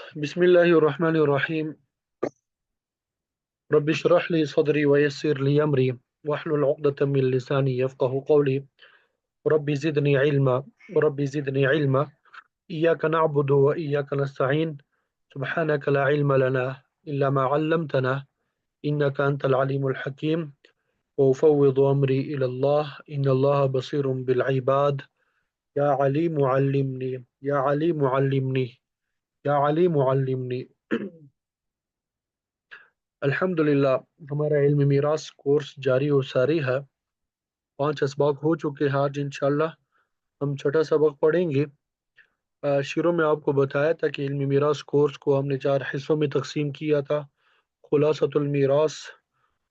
बिस्मिल्लाहिर्रहमानिर्रहीम। रब्बि इश्रह ली सदरी व यस्सिर ली अमरी वहलुल उक़दतम मिन लिसानी यफ़क़हू क़ौली। रब्बि ज़िदनी इल्मा इय्याका नअबुदु व इय्याका नस्तईन सुब्हानका ला इल्मा लना इल्ला मा 'अल्लमतना इन्नका अंतल अलीमुल हकीम व उफ़व्विदु अमरी इलल्लाह इन्नल्लाहा बसीरुम बिल इबाद। या अलीम अल्लिमनी या अलीम अल्लिमनी या अलीम अल्लिमनी। अल्हम्दुलिल्लाह, हमारा इल्म मीरास कोर्स जारी और सारी है। 5 असबाक हो चुके हैं। आज इंशाल्लाह हम छठा सबक पढ़ेंगे। शुरू में आपको बताया था कि इल्म मीरास कोर्स को हमने 4 हिस्सों में तकसीम किया था। खुलासतुल मीरास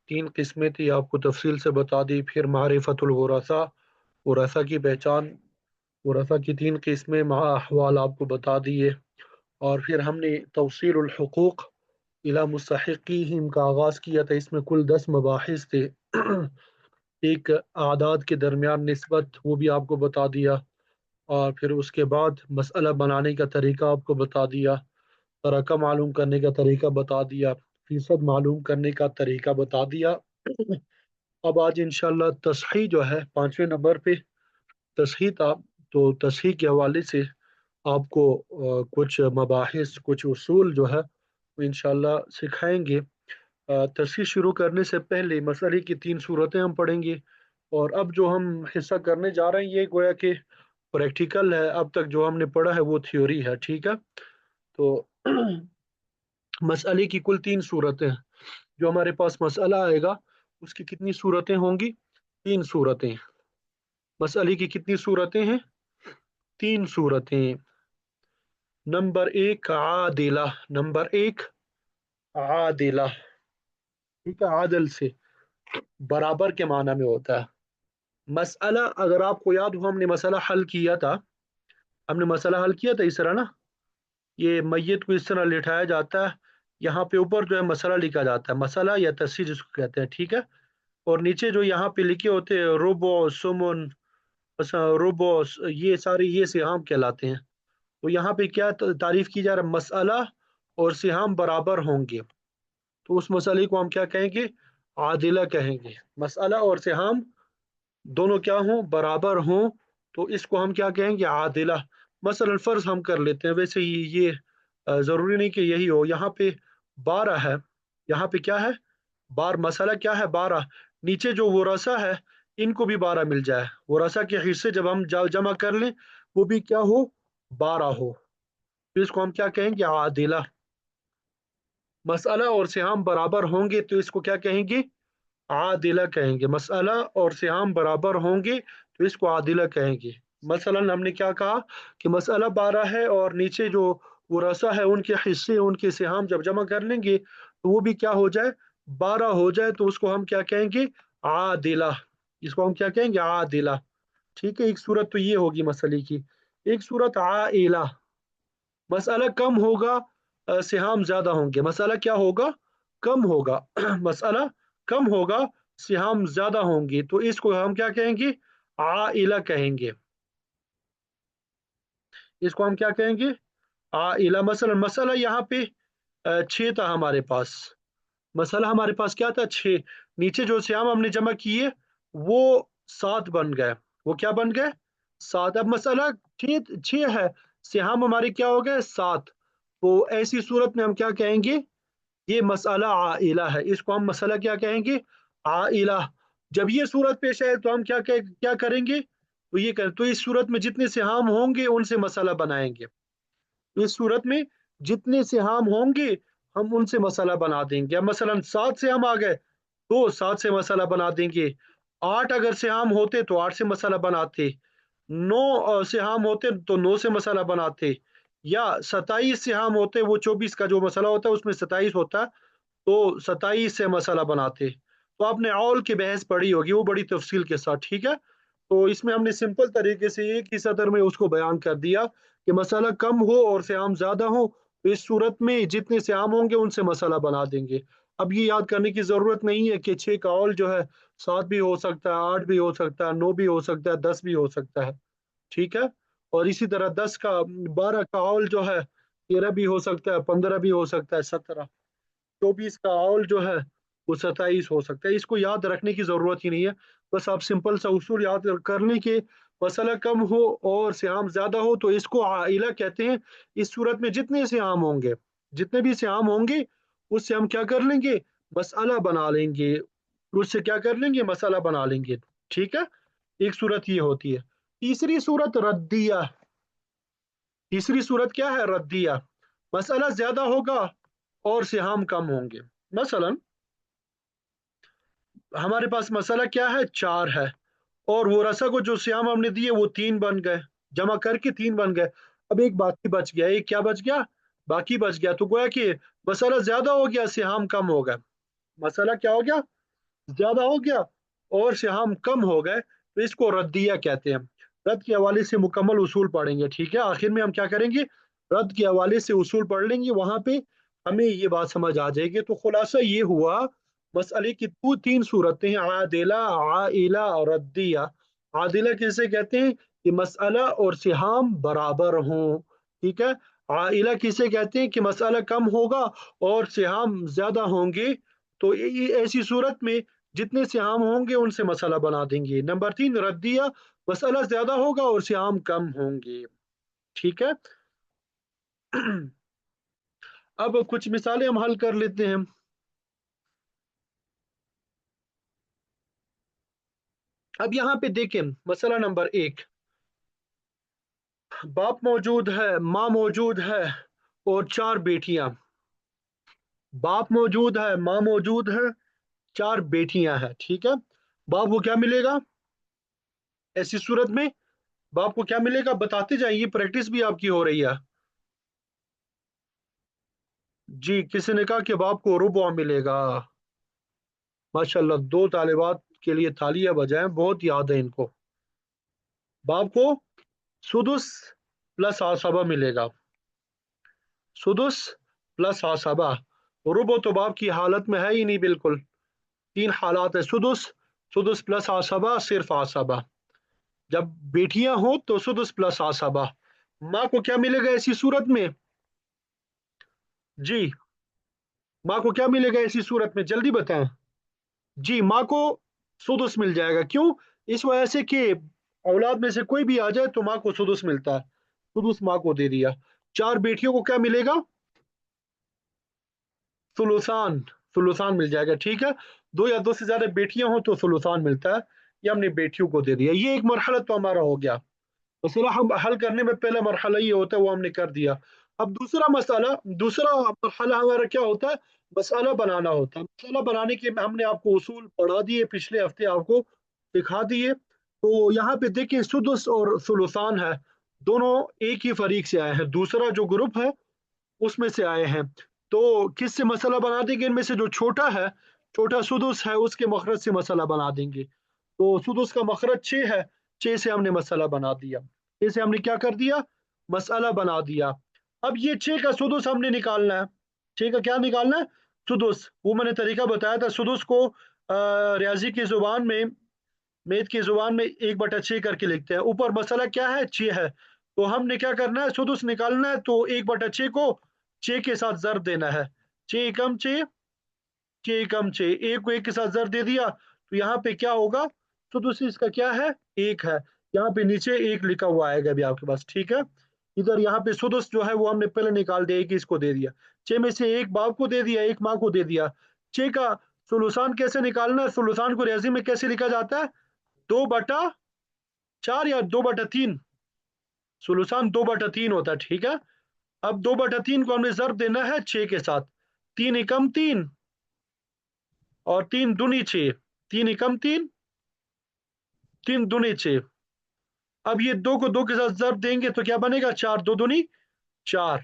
3 किस्में थी, आपको तफसील से बता दी। फिर मारिफतुल वरासा, वरासा की पहचान, वरासा की 3 किस्में, मा अहवाल आपको बता दिए। और फिर हमने तवसीलुल हुकूक इला मुस्तहिक़ीहिम का आगाज़ किया था। इसमें कुल 10 मबाहिस थे। एक आदाद के दरमियान निस्बत, वो भी आपको बता दिया। और फिर उसके बाद मसला बनाने का तरीका आपको बता दिया, तरक़ा मालूम करने का तरीका बता दिया, फीसद मालूम करने का तरीका बता दिया। अब आज इंशाल्लाह तस्हीह जो है 5वें नंबर पे तस्हीह था। तो तस्हीह के हवाले से आपको कुछ मबाहिस, कुछ उसूल जो है वो इंशाल्लाह सिखाएंगे। तस्हीह शुरू करने से पहले मसले की 3 सूरतें हम पढ़ेंगे। और अब जो हम हिस्सा करने जा रहे हैं ये गोया कि प्रैक्टिकल है। अब तक जो हमने पढ़ा है वो थ्योरी है, ठीक है। तो मसले की कुल 3 सूरतें हैं। जो हमारे पास मसला आएगा उसकी कितनी सूरतें होंगी? 3 सूरतें। मसले की कितनी सूरतें हैं? 3 सूरतें। नंबर 1 आदिला। नंबर 1 आदिला, ठीक है। आदल से बराबर के माना में होता है। मसला अगर आपको याद हो, हमने मसला हल किया था। हमने मसला हल किया था इस तरह ना, ये मैयत को इस तरह लिटाया जाता है। यहाँ पे ऊपर जो है मसला लिखा जाता है, मसला या तस्सीर जिसको कहते हैं, ठीक है। और नीचे जो यहाँ पे लिखे होते हैं रुबो, सुमुन, रुबो, ये सारे ये सिहाम कहलाते हैं। तो यहाँ पे क्या तारीफ की जा रहा है? मसला और सिहाम बराबर होंगे तो उस मसले को हम क्या कहेंगे? आदिला कहेंगे। मसला और सिहाम दोनों क्या हों? बराबर हों, तो इसको हम क्या कहेंगे? आदिला। मसलन फर्ज हम कर लेते हैं, वैसे ये जरूरी नहीं कि यही हो। यहाँ पे 12 है, यहाँ पे क्या है? मसला क्या है? 12। नीचे जो वरासा है इनको भी 12 मिल जाए, वरासा के हिस्से जब हम जमा कर लें वो भी क्या हो? 12 हो, तो इसको हम क्या कहेंगे? आदिला। मसला और सिहाम बराबर होंगे तो इसको क्या कहेंगे? आदिला कहेंगे। मसला और सिहाम बराबर होंगे तो इसको आदिला कहेंगे। मसलन हमने क्या कहा कि मसला 12 है और नीचे जो वरासा है उनके हिस्से, उनके सिहाम जब जमा कर लेंगे तो वो भी क्या हो जाए? 12 हो जाए, तो उसको हम क्या कहेंगे? आदिला। इसको हम क्या कहेंगे? आदिला, ठीक है। एक सूरत तो ये होगी मसले की। एक सूरत आइला, मसला कम होगा, सिहाम ज्यादा होंगे। मसला क्या होगा? कम होगा। मसला कम होगा, सिहाम ज्यादा होंगे, तो इसको हम क्या कहेंगे? आइला कहेंगे। इसको हम क्या कहेंगे? आइला। मसलन मसला यहाँ पे 6 था हमारे पास। मसला हमारे पास क्या था? 6। नीचे जो सिहाम हमने जमा किए वो 7 बन गए। वो क्या बन गए? 7। अब मसला 6 है, सिहाम हमारे क्या हो गए? 7। तो ऐसी सूरत में हम क्या कहेंगे? ये मसला आइला है। इसको हम मसला क्या कहेंगे? आइला। जब ये सूरत पेश आए तो हम क्या करेंगे? तो ये कर, तो इस सूरत में जितने सिहाम होंगे उनसे मसला बनाएंगे। तो इस सूरत में जितने सिहाम होंगे हम उनसे मसला बना देंगे। अब मसलन 7 से हम आ गए तो 7 से मसला बना देंगे। 8 अगर सिहाम होते तो 8 से मसला बनाते। 9 सिहाम होते तो 9 से मसला बनाते। या 27 सिहाम होते, वो 24 का जो मसला होता है उसमें 27 होता, तो 27 से मसला बनाते। तो आपने औल की बहस पढ़ी होगी, वो बड़ी तफसील के साथ, ठीक है। तो इसमें हमने सिंपल तरीके से एक ही सदर में उसको बयान कर दिया कि मसला कम हो और सियाम ज्यादा हो, तो इस सूरत में जितने सियाम होंगे उनसे मसला बना देंगे। अब ये याद करने की जरूरत नहीं है कि 6 का औल जो है 7 भी हो सकता है, 8 भी हो सकता है, 9 भी हो सकता है, 10 भी हो सकता है, ठीक है। और इसी तरह 12 का औल जो है 13 भी हो सकता है, 15 भी हो सकता है, 17। 24 का ऑल जो है वो 27 हो सकता है। इसको याद रखने की जरूरत ही नहीं है। बस आप सिंपल सा उसूल याद कर लें कि मसला कम हो और सियाम ज्यादा हो तो इसको आइला कहते हैं। इस सूरत में जितने सियाम होंगे, जितने भी सियाम होंगे, उससे हम क्या कर लेंगे, मसाला बना लेंगे। उससे क्या कर लेंगे, मसाला बना लेंगे। ठीक है, एक सूरत ये होती है। तीसरी सूरत रद्दिया। तीसरी सूरत क्या है, रद्दिया। मसाला ज्यादा होगा और सियाम कम होंगे। मसलन हमारे पास मसाला क्या है, 4 है, और वो रसा को जो श्याम हमने दिए वो 3 बन गए, जमा करके 3 बन गए। अब एक बाकी बच गया, एक क्या बच गया, बाकी बच गया। तो गोया कि मसाला ज्यादा हो गया, श्याम कम हो गया। मसाला क्या हो गया, ज्यादा हो गया और श्याम कम हो गए, तो इसको रद्दिया कहते हैं। रद्द के हवाले से मुकम्मल उसूल पढ़ेंगे। ठीक है, आखिर में हम क्या करेंगे, रद्द के हवाले से उसूल पढ़ लेंगे, वहां पे हमें ये बात समझ आ जाएगी। तो खुलासा ये हुआ मसले की, तो 3 सूरतें हैं, आदिला, आइला और रद्दिया। आदिला किसे कहते हैं, कि मसला और सिहाम बराबर हों। ठीक है। आइला किसे कहते हैं, कि मसला कम होगा और सिहाम ज्यादा होंगे। तो ऐसी सूरत में जितने सियाम होंगे उनसे मसला बना देंगे। नंबर 3 रद्दिया, मसला ज्यादा होगा और सियाम कम होंगे। ठीक है। अब कुछ मिसालें हम हल कर लेते हैं। अब यहाँ पे देखें, मसला नंबर 1, बाप मौजूद है, माँ मौजूद है और 4 बेटियां। बाप मौजूद है, माँ मौजूद है, 4 बेटियां हैं। ठीक है। बाप को क्या मिलेगा ऐसी सूरत में, बाप को क्या मिलेगा बताते जाइए, प्रैक्टिस भी आपकी हो रही है। जी, किसी ने कहा कि बाप को रुबा मिलेगा। माशाल्लाह, 2 तालिबात के लिए तालियां बजाएं, बहुत याद है इनको। बाप को सुदुस प्लस आसबा मिलेगा। सुदुस प्लस आसबा। रुबो तो बाप की हालत में है ही नहीं बिल्कुल। 3 हालात है, सुदुस, सुदुस प्लस आसबा, सिर्फ आसबा। जब बेटियां हो तो सुदुस प्लस आसबा। माँ को क्या मिलेगा ऐसी सूरत में, जी, माँ को क्या मिलेगा ऐसी सूरत में, जल्दी बताएं। जी, माँ को सुदुस मिल जाएगा। क्यों, इस वजह से कि औलाद में से कोई भी आ जाए तो माँ को सुदुस मिलता है। सुदुस माँ को दे दिया। 4 बेटियों को क्या मिलेगा, सुलुसान। सुलुसान मिल जाएगा। ठीक है। 2 या 2 से ज्यादा बेटियां हो तो सुलुसान मिलता है। ये हमने बेटियों को दे दिया। ये एक मरहला तो हमारा हो गया। मसला हम हल करने में पहला मरहला ये होता है, वो हमने कर दिया। अब दूसरा मसाला, दूसरा मरहला हमारा क्या होता है, मसाला बनाना होता है। मसाला बनाने के हमने आपको उसूल पढ़ा दिए, पिछले हफ्ते आपको सिखा दिए। तो यहाँ पे देखिए, सुदुस और सुलुसान है, दोनों एक ही फरीक से आए हैं, दूसरा जो ग्रुप है उसमें से आए हैं। तो किससे मसला बना देंगे, इनमें से जो छोटा है, छोटा सुदुस है, उसके मखरज से मसला बना देंगे। तो सुदुस का मखरज 6 है, 6 से हमने मसला बना दिया। 6 से हमने क्या कर दिया, मसला बना दिया। अब ये 6 का सुदुस हमने निकालना है। 6 का क्या निकालना है, सुदुस। वो मैंने तरीका बताया था, सुदुस को रियाजी की जुबान में, मैथ की जुबान में 1/6 करके लिखते हैं। ऊपर मसला क्या है, 6 है। तो हमने क्या करना है, सुदुस निकालना है, तो 1/6 को 6 के साथ जर देना है। 6 कम 6, 6 कम 6, एक को 1 के साथ जर दे दिया, तो यहाँ पे क्या होगा, सुदुस इसका क्या है, 1 है। यहाँ पे नीचे 1 लिखा हुआ आएगा अभी आपके पास। ठीक है। इधर यहाँ पे सुदुस जो है वो हमने पहले निकाल दिया, 1 इसको दे दिया। 6 में से 1 बाप को दे दिया, 1 माँ को दे दिया। 6 का सुलुसान कैसे निकालना है, सुलुसान को रियाजी में कैसे लिखा जाता है, 2/4 या 2/3। सुलूसान 2/3 होता है। ठीक है। अब 2/3 को हमने जर्ब देना है 6 के साथ। 3 एकम 3 और 3 दूनी 6। 3 एकम 3, 3 दूनी 6। अब ये 2 को 2 के साथ जर्ब देंगे तो क्या बनेगा, 4 2 दूनी 4।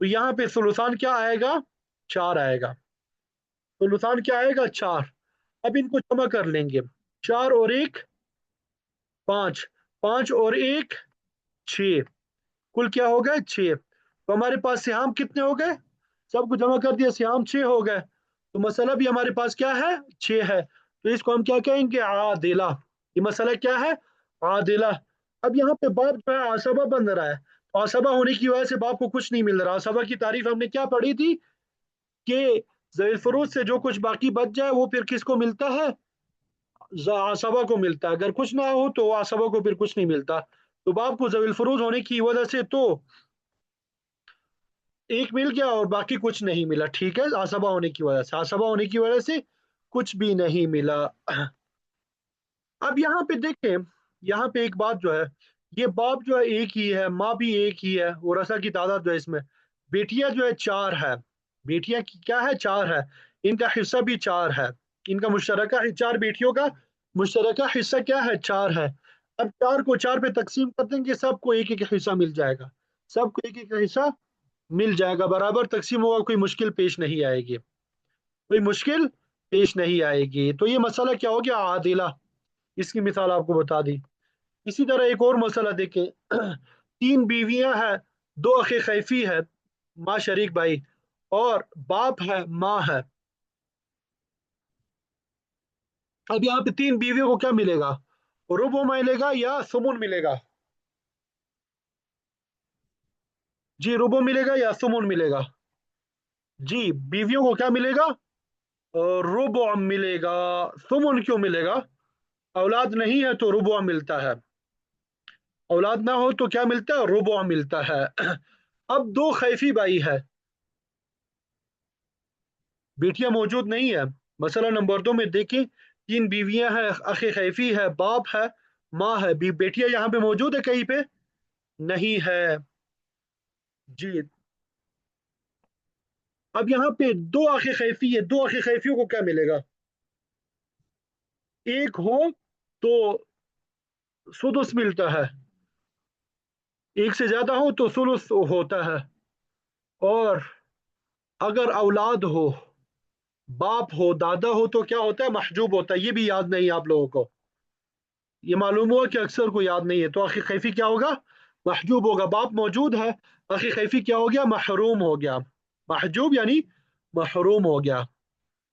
तो यहाँ पे सुलूसान क्या आएगा, 4 आएगा। सुलूसान क्या आएगा, 4। अब इनको जमा कर लेंगे, 4 और 1 5, 5 और 1 6, कुल क्या हो गए, 6। तो हमारे पास सिहाम कितने हो गए, सबको जमा कर दिया, सियाम 6 हो गए। तो मसला भी हमारे पास क्या है, 6 है। तो इसको हम क्या कहेंगे, आदिला। ये मसला क्या है, आदिला। अब यहाँ पे बाप जो है आसबा बन रहा है, आसबा होने की वजह से बाप को कुछ नहीं मिल रहा। आसबा की तारीफ हमने क्या पढ़ी थी कि ज़ैल फुरूज से जो कुछ बाकी बच जाए वो फिर किसको मिलता है, आसबा को मिलता है। अगर कुछ ना हो तो आसबा को फिर कुछ नहीं मिलता। तो बाप को ज़ैल फुरूज होने की वजह से तो एक मिल गया और बाकी कुछ नहीं मिला, ठीक है, आसबा होने की वजह से, आसबा होने की वजह से कुछ भी नहीं मिला। अब यहाँ पे देखें, यहाँ पे एक बात जो है, ये बाप जो है एक ही है, माँ भी एक ही है, और रसा की तादाद जो है इसमें, बेटियां जो है चार है, बेटियां की क्या है, चार है, इनका हिस्सा भी चार है, इनका मुश्तरका, चार बेटियों का मुश्तरका हिस्सा क्या है, चार है। अब चार को चार पे तकसीम कर देंगे, सबको एक एक हिस्सा मिल जाएगा, सबको एक एक हिस्सा मिल जाएगा, बराबर तकसीम होगा, कोई मुश्किल पेश नहीं आएगी, कोई मुश्किल पेश नहीं आएगी। तो ये मसला क्या हो गया, आदिला, इसकी मिसाल आपको बता दी। इसी तरह एक और मसला देखें, तीन बीवियां हैं, दो अखे खैफी है, माँ शरीक भाई, और बाप है, माँ है। अब यहाँ पे तीन बीवियों को क्या मिलेगा, रुबो मिलेगा या सुमुन मिलेगा? जी रुबो मिलेगा या सुमुन मिलेगा? जी बीवियों को क्या मिलेगा, रुबो मिलेगा। सुमुन क्यों मिलेगा? औलाद नहीं है तो रुबो मिलता है, औलाद ना हो तो क्या मिलता है, रुबो मिलता है। अब दो खैफी भाई है, बेटियां मौजूद नहीं है। मसला नंबर दो में देखें, तीन बीवियां हैं, अखे खैफी है, बाप है, माँ है, बेटियां यहाँ पे मौजूद है कहीं पे? नहीं है। जी अब यहाँ पे दो अखे खैफी है, दो अखे खैफियों को क्या मिलेगा, एक हो तो सुदुस मिलता है, एक से ज्यादा हो तो सुलुस होता है, और अगर औलाद हो, बाप हो, दादा हो, तो क्या होता है, महजूब होता है। ये भी याद नहीं आप लोगों को, ये मालूम हुआ कि अक्सर को याद नहीं है। तो अखी खैफी क्या होगा, महजूब होगा। बाप मौजूद है, अखी खैफी क्या हो गया, महरूम हो गया, महजूब यानी महरूम हो गया।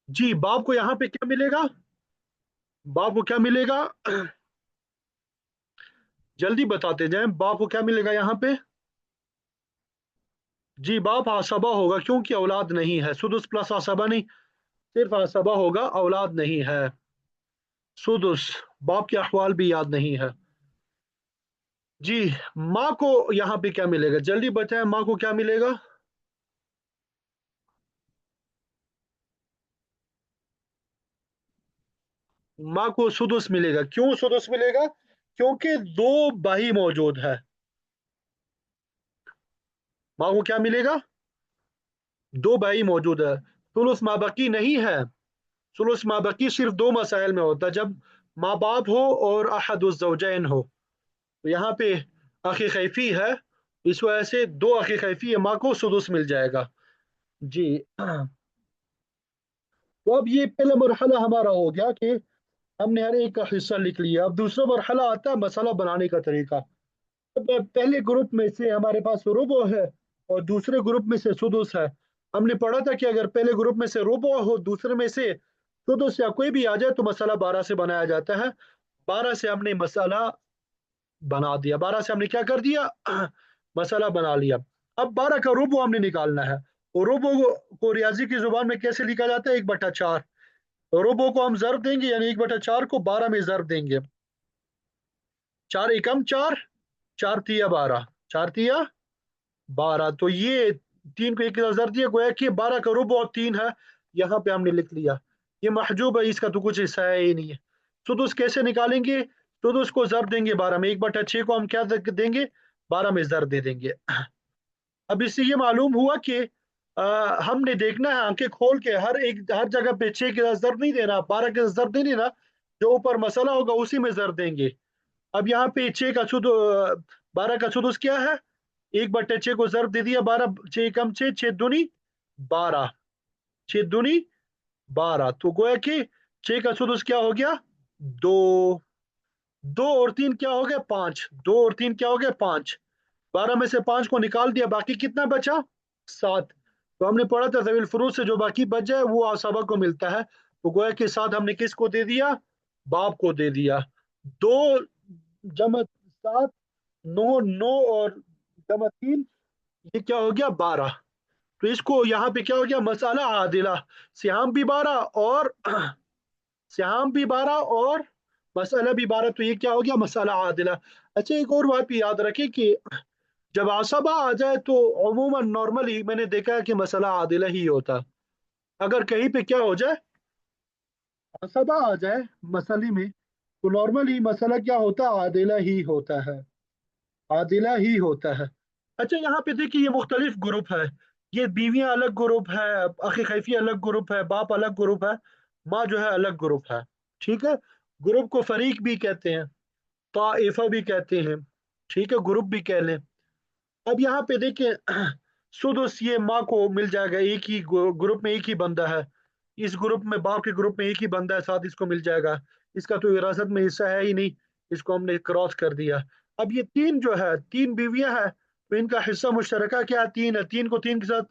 जी बाप को यहाँ पे क्या मिलेगा, बाप को क्या मिलेगा, जल्दी बताते जाएं, बाप को क्या मिलेगा यहाँ पे? जी बाप आसबा होगा, क्योंकि औलाद नहीं है, सुदुस प्लस आसबा नहीं, सिर्फ आसबा होगा, औलाद नहीं है, सुदुस। बाप के अहवाल भी याद नहीं है। जी माँ को यहाँ पे क्या मिलेगा, जल्दी बताएं, माँ को क्या मिलेगा? माँ को सुदुस मिलेगा, क्यों सुदुस मिलेगा, क्योंकि दो भाई मौजूद है। माँ को क्या मिलेगा, दो भाई मौजूद है, सुलुस माँ बाकी नहीं है। सुलुस माँ बाकी सिर्फ दो मसाइल में होता है, जब माँ बाप हो और अहदुज़्ज़ौजैन हो। तो यहाँ पे अखी खैफी है, इस वजह से दो अखी खैफी है, माँ को सुदुस मिल जाएगा। जी तो अब ये पहला मरहला हमारा हो गया कि हमने हर एक का हिस्सा लिख लिया। अब दूसरा मरहला आता है मसाला बनाने का तरीका। अब पहले ग्रुप में से हमारे पास रुबो है और दूसरे ग्रुप में से सुदुस है। हमने पढ़ा था कि अगर पहले ग्रुप में से रुबो हो, दूसरे में से सुदुस या कोई भी आ जाए, तो मसाला 12 से बनाया जाता है। 12 से हमने मसाला बना दिया, 12 से हमने क्या कर दिया, मसाला बना लिया। अब 12 का रुबो हमने निकालना है, और रुबो को रियाजी की जुबान में कैसे लिखा जाता है, 1/4। रुबो को हम जर्ब देंगे, यानी 1/4 को 12 में जर्ब देंगे। चार एकम चार, चार तिया 12, चार तिया 12, तो ये तीन को एक के साथ जर्ब दिया, गोया कि 12 का रुबो और तीन है, यहाँ पे हमने लिख लिया। ये महजूब है, इसका तो कुछ हिस्सा है ही नहीं है। सुदुस कैसे निकालेंगे, सुदुस को जर्ब देंगे 12 में, 1/6 को हम क्या देंगे, 12 में जर्ब दे देंगे। अब इससे ये मालूम हुआ कि हमने देखना है आंखें खोल के, हर जगह पे 6 के साथ जर्ब नहीं देना, 12 के साथ जर्ब नहीं देना, जो ऊपर मसला होगा उसी में जर्ब देंगे। अब यहाँ पे 6 का सुद 12 का सुदुस क्या है, 1/6 को जर्ब दे दिया, 12, 6 कम 6, 6 दूनी 12, 6 दूनी 12, तो गोया कि 6 का सुदुस क्या हो गया, दो, दो और तीन क्या हो गया, पांच, दो और तीन क्या हो गया, पांच। 12 में से पांच को निकाल दिया, बाकी कितना बचा, सात। तो हमने पढ़ा था ज़वील फुरूज से जो बाकी बच जाए वो आसबा को मिलता है। तो गोया के साथ हमने किसको दे दिया, बाप को दे दिया। दो जमा सात, नौ, नौ और जमा 3, ये क्या हो गया 12। तो इसको यहाँ पे क्या हो गया मसाला आदिला, सिहाम भी 12 और सिहाम भी 12 और मसाला भी 12, तो ये क्या हो गया मसाला आदिला। अच्छा एक और बात भी याद रखें कि जब आसबा आ जाए तो अमूमन नॉर्मली मैंने देखा है कि मसाला आदिला ही होता है। अगर कहीं पे क्या हो जाए आसबा आ जाए मसले में, तो नॉर्मली मसला क्या होता है आदिला ही होता है, आदिला ही होता है। अच्छा यहाँ पे देखिए ये मुख्तलिफ ग्रुप है, ये बीवियां अलग ग्रुप है, अखी खैफी अलग ग्रुप है, बाप अलग ग्रुप है, माँ जो है अलग ग्रुप है। ठीक है, ग्रुप को फरीक भी कहते हैं, ताइफा भी कहते हैं, ठीक है, ग्रुप भी कह लें। अब यहाँ पे देखिए सुदुस ये माँ को मिल जाएगा, एक ही ग्रुप में एक ही बंदा है, इस ग्रुप में बाप के ग्रुप में एक ही बंदा है, साथ इसको मिल जाएगा। इसका तो विरासत में हिस्सा है ही नहीं, इसको हमने क्रॉस कर दिया। अब ये तीन जो है तीन बीवियां हैं, तो इनका हिस्सा मुश्तरका क्या है 3 है, 3 को 3 के साथ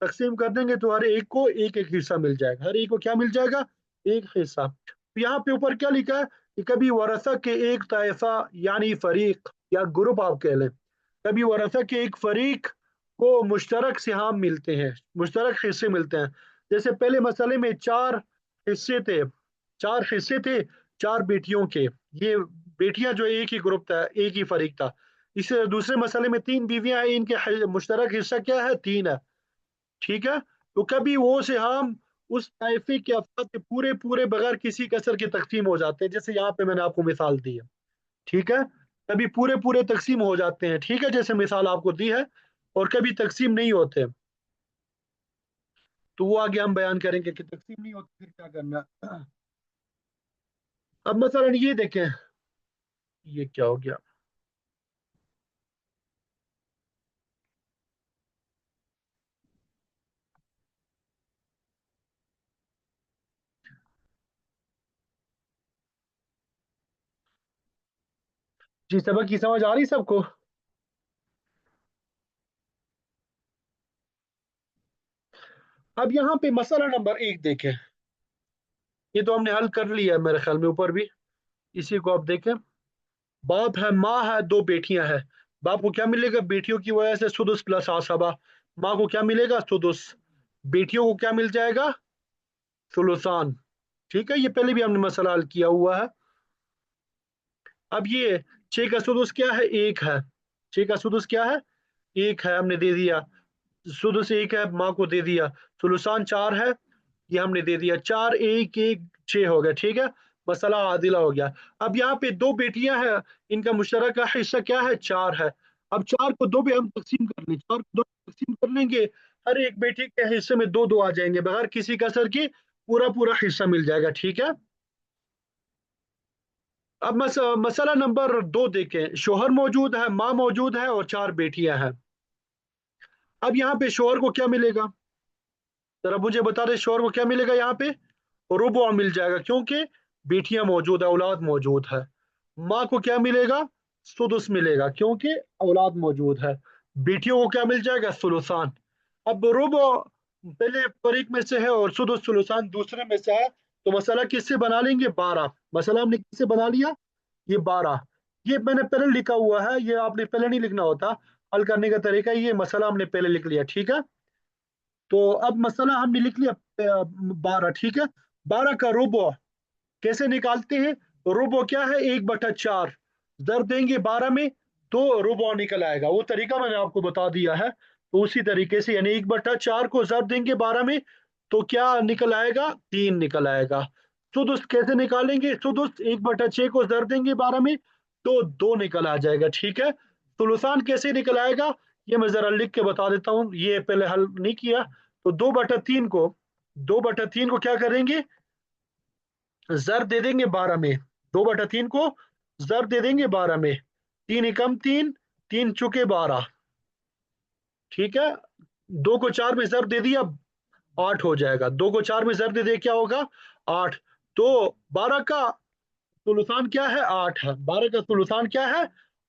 तकसीम कर देंगे तो हर एक को एक एक हिस्सा मिल जाएगा, हर एक को क्या मिल जाएगा एक हिस्सा। तो यहाँ पे ऊपर क्या लिखा है कि कभी वरसा के एक ताइफा यानी फरीक या ग्रुप आप कह लें, कभी वरसा के एक फरीक को मुश्तरक सिहाम मिलते हैं, मुश्तरक हिस्से मिलते हैं। जैसे पहले मसले में 4 हिस्से थे, 4 हिस्से थे 4 बेटियों के, ये बेटियां जो एक ही ग्रुप था एक ही फरीक था। इस दूसरे मसले में 3 बीवियां हैं, इनके मुश्तरक हिस्सा क्या है 3 है। ठीक है, तो कभी वो सिहाम उस ताइफे के अफराद के पूरे पूरे बगैर किसी कसर के तकसीम हो जाते हैं, जैसे यहाँ पे मैंने आपको मिसाल दी है। ठीक है, कभी पूरे पूरे तकसीम हो जाते हैं, ठीक है, जैसे मिसाल आपको दी है, और कभी तकसीम नहीं होते। तो वो आगे हम बयान करेंगे कि तकसीम नहीं होती फिर क्या करना। अब मसलन ये देखें, ये क्या हो गया, जी सबक की समझ आ रही सबको। अब यहाँ पे मसला नंबर 1 देखें, ये तो हमने हल कर लिया है मेरे ख्याल में ऊपर भी, इसी को आप देखें। बाप है, माँ है, 2 बेटियां हैं। बाप को क्या मिलेगा बेटियों की वजह से सुदुस प्लस आसबा, माँ को क्या मिलेगा सुदुस, बेटियों को क्या मिल जाएगा सुलुसान। ठीक है, ये पहले भी हमने मसला हल किया हुआ है। अब ये 6 का सुदुस क्या है 1 है, 6 का सुदुस क्या है 1 है, हमने दे दिया। सुदुस 1 है, माँ को दे दिया। सुलुसान 4 है, ये हमने दे दिया। 4 1 1 6 हो गया, ठीक है, मसला आदिला हो गया। अब यहाँ पे 2 बेटियां हैं, इनका मुश्तरका हिस्सा क्या है 4 है। अब 4 को 2 पे हम तकसीम कर लें, 4 को 2 पे तकसीम कर लेंगे, हर एक बेटी के हिस्से में 2 2 आ जाएंगे, बगैर किसी कसर के पूरा पूरा हिस्सा मिल जाएगा। ठीक है, अब मसला नंबर 2 देखें, शोहर मौजूद है, माँ मौजूद है और 4 बेटियां हैं। अब यहाँ पे शोहर को क्या मिलेगा, जरा मुझे बता दे शोहर को क्या मिलेगा यहाँ पे, रुबा मिल जाएगा क्योंकि बेटियां मौजूद है, औलाद मौजूद है। माँ को क्या मिलेगा सुदुस मिलेगा क्योंकि औलाद मौजूद है। बेटियों को क्या मिल जाएगा सुलुसान। अब रुबा पहले फरीक में से है और सुदुस सुलुसान दूसरे में से है, तो मसला किससे बना लेंगे 12, मसला हमने किससे बना लिया ये 12। ये मैंने पहले लिखा हुआ है, ये आपने पहले नहीं लिखना होता, हल करने का तरीका ये मसला हमने पहले लिख लिया। ठीक है, तो अब मसला हमने लिख लिया 12। ठीक है, 12 का रुबो कैसे निकालते हैं, रुबो क्या है 1/4, जर देंगे 12 में तो रुबो निकल आएगा, वो तरीका मैंने आपको बता दिया है। तो उसी तरीके से यानी 1/4 को जर देंगे 12 में तो क्या निकल आएगा 3 निकल आएगा। सुदुस कैसे निकालेंगे, सुदुस 1/6 को जर देंगे 12 में तो 2 निकल आ जाएगा। ठीक है, सुलुसान कैसे निकल आएगा ये मैं जरा लिख के बता देता हूँ, ये पहले हल नहीं किया। तो 2/3 को क्या करेंगे जर दे देंगे 12 में, 2/3 को जर दे देंगे 12 में, 3 एकम 3, 3 चुके 12। ठीक है, 2 को 4 में जर दे दिया 8 हो जाएगा, 2 को 4 में जर दे दे क्या होगा 8। तो 12 का सुलुसान क्या है 8 है, 12 का सुलुसान क्या है